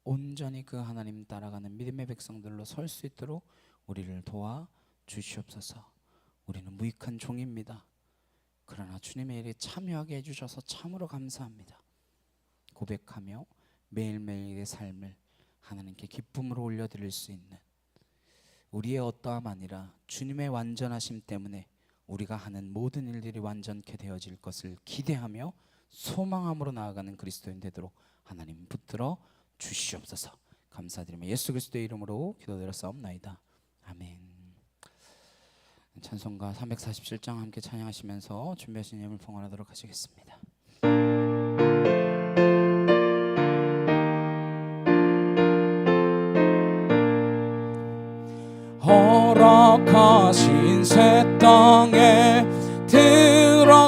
온전히 그 하나님 따라가는 믿음의 백성들로 설 수 있도록 우리를 도와 주시옵소서. 우리는 무익한 종입니다. 그러나 주님의 일에 참여하게 해주셔서 참으로 감사합니다. 고백하며 매일매일의 삶을 하나님께 기쁨으로 올려드릴 수 있는 우리의 어떠함 아니라 주님의 완전하심 때문에 우리가 하는 모든 일들이 완전케 되어질 것을 기대하며 소망함으로 나아가는 그리스도인 되도록 하나님 붙들어 주시옵소서. 감사드리며 예수 그리스도의 이름으로 기도드렸사옵나이다. 아멘. 찬송가 347장 함께 찬양하시면서 준비하신 예물 봉헌하도록 하시겠습니다. 허락하신 새 땅에 들어가려면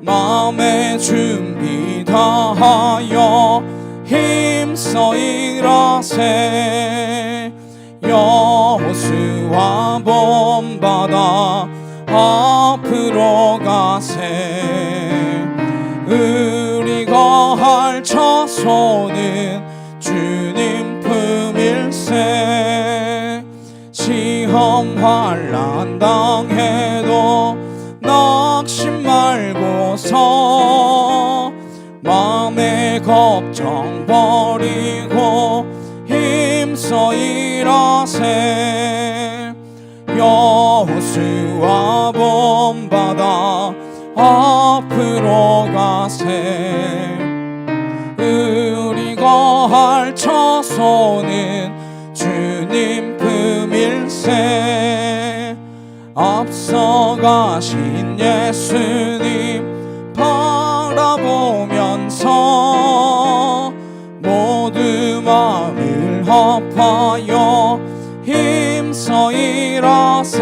마음의 준비 다하여 힘써 일하세. 여호수아 본받아 앞으로 가세. 우리가 할 처소는 주님 품일세. 시험 환난 당해도 낙심 말고서 마음의 걱정 버리고 힘써 일하세. 여호수아 본받아 앞으로 가세. 우리가 할 처소는 주님 품일세. 앞서가신 예수님 바라보면서 모두 마음을 합하여 힘써 일하세.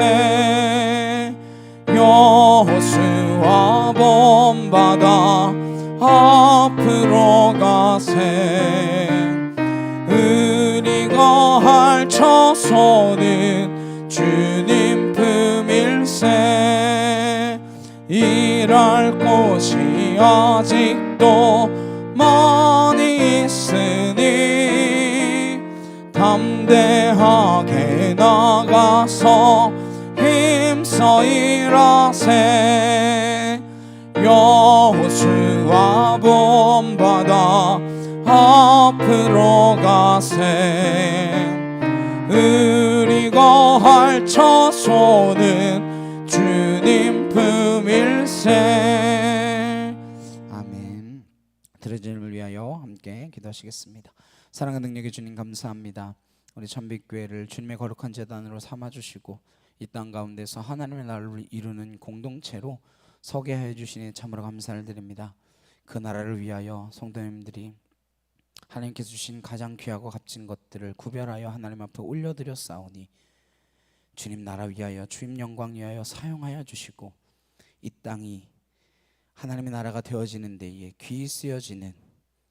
여호수아 본받아 앞으로 가세. 우리가 할 처소는 주님 품일세. 일할 곳이 아직도 많이 있으니 담대하게 나가서 힘써 일하세. 여호수아 본받아 앞으로 가세. 우리가 할 처소는 주님 품일세. 아멘. 들어주님을 위하여 함께 기도하시겠습니다. 사랑과 능력의 주님 감사합니다. 우리 참빛교회를 주님의 거룩한 제단으로 삼아주시고 이 땅 가운데서 하나님의 나라를 이루는 공동체로 서게 하여 주시니 참으로 감사를 드립니다. 그 나라를 위하여 성도님들이 하나님께서 주신 가장 귀하고 값진 것들을 구별하여 하나님 앞에 올려드렸사오니 주님 나라 위하여 주님 영광 위하여 사용하여 주시고 이 땅이 하나님의 나라가 되어지는 데에 귀히 쓰여지는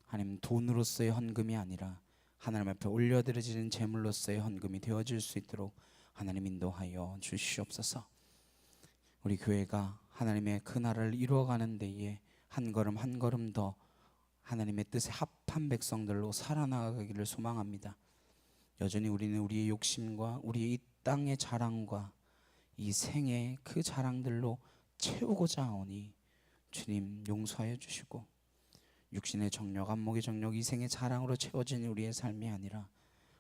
하나님 돈으로서의 헌금이 아니라 하나님 앞에 올려드려지는 제물로서의 헌금이 되어질 수 있도록 하나님 인도하여 주시옵소서. 우리 교회가 하나님의 그 나라를 이루어가는 데에 한 걸음 한 걸음 더 하나님의 뜻에 합한 백성들로 살아나가기를 소망합니다. 여전히 우리는 우리의 욕심과 우리의 이 땅의 자랑과 이 생의 그 자랑들로 채우고자 하오니 주님 용서하여 주시고 육신의 정욕, 안목의 정욕, 이 생의 자랑으로 채워진 우리의 삶이 아니라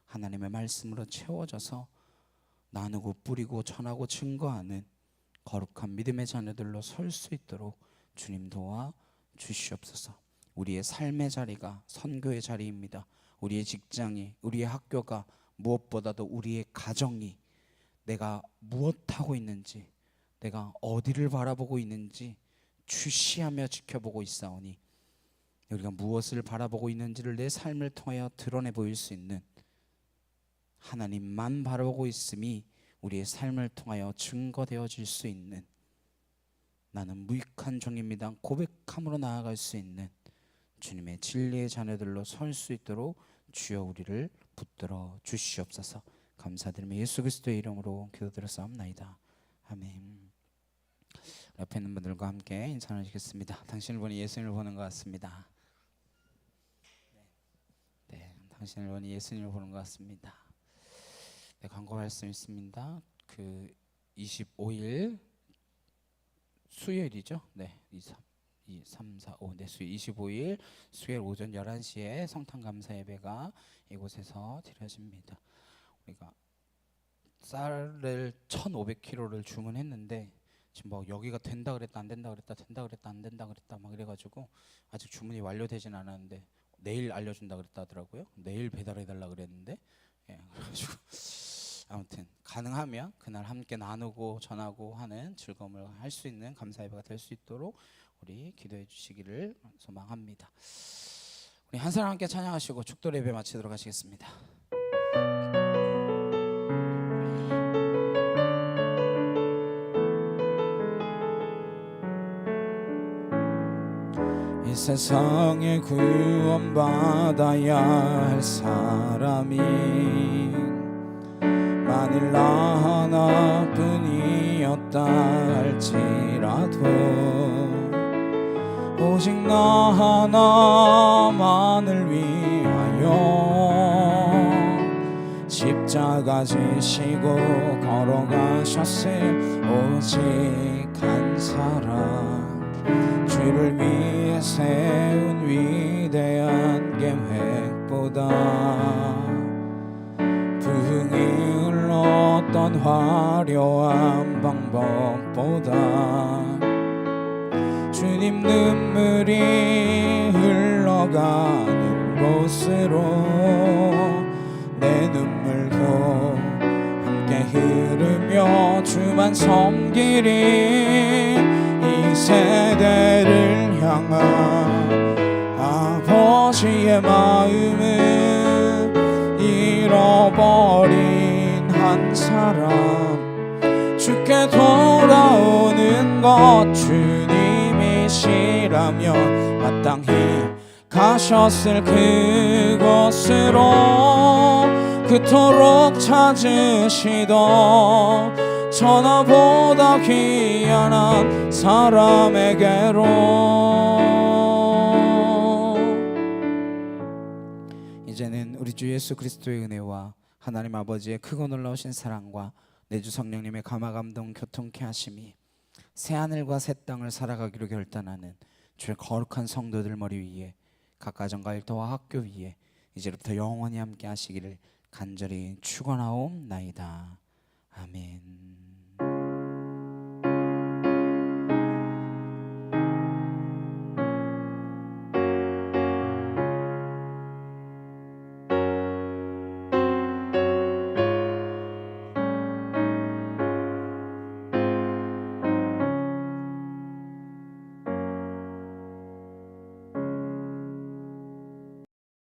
하나님의 말씀으로 채워져서 나누고 뿌리고 전하고 증거하는 거룩한 믿음의 자녀들로 설 수 있도록 주님 도와 주시옵소서. 우리의 삶의 자리가 선교의 자리입니다. 우리의 직장이, 우리의 학교가, 무엇보다도 우리의 가정이 내가 무엇하고 있는지, 내가 어디를 바라보고 있는지 주시하며 지켜보고 있사오니 우리가 무엇을 바라보고 있는지를 내 삶을 통하여 드러내 보일 수 있는 하나님만 바라보고 있음이 우리의 삶을 통하여 증거되어질 수 있는 나는 무익한 종입니다 고백함으로 나아갈 수 있는 주님의 진리의 자녀들로 설 수 있도록 주여 우리를 붙들어 주시옵소서. 감사드리며 예수 그리스도의 이름으로 기도드렸사옵나이다. 아멘. 옆에 있는 분들과 함께 인사 나누시겠습니다. 당신을 보니 예수님을 보는 것 같습니다. 네, 당신을 보니 예수님을 보는 것 같습니다. 네, 광고 말씀 있습니다. 그 25일 수요일이죠. 네, 2, 3, 4, 5. 네, 수요일 25일 수요일 오전 11시에 성탄 감사 예배가 이곳에서 드려집니다. 우리가 쌀을 1,500kg를 주문했는데 지금 뭐 여기가 된다 그랬다 안 된다 그랬다 된다 그랬다 안 된다 그랬다 막 이래가지고 아직 주문이 완료되진 않았는데 내일 알려준다 그랬다 하더라고요. 내일 배달해달라 그랬는데 그래가지고 아무튼 가능하면 그날 함께 나누고 전하고 하는 즐거움을 할 수 있는 감사 예배가 될 수 있도록 우리 기도해 주시기를 소망합니다. 우리 한 사람 함께 찬양하시고 축도 예배 마치도록 하시겠습니다. 이 세상에 구원받아야 할 사람이 만일 나 하나뿐이었다 할지라도 오직 나 하나만을 위하여 십자가 지시고 걸어가셨을 오직 한 사람 주를 위해 세운 위대한 계획보다 부흥이 흘렀던 화려한 방법보다 주님 눈물이 흘러가는 곳으로 내 눈물도 함께 흐르며 주만 섬기리 이 세대를 향한 아버지의 마음은 잃어버린 한 사람 주께 돌아오는 것 주님이시라면 마땅히 가셨을 그곳으로 그토록 찾으시던 천하보다 귀한 한 사람에게로 이제는 우리 주 예수 그리스도의 은혜와 하나님 아버지의 크고 놀라우신 사랑과 내주 성령님의 감화감동 교통케 하심이 새하늘과 새 땅을 살아가기로 결단하는 주의 거룩한 성도들 머리 위에 각 가정과 일터와 학교 위에 이제부터 영원히 함께 하시기를 간절히 축원하옵나이다. 아멘.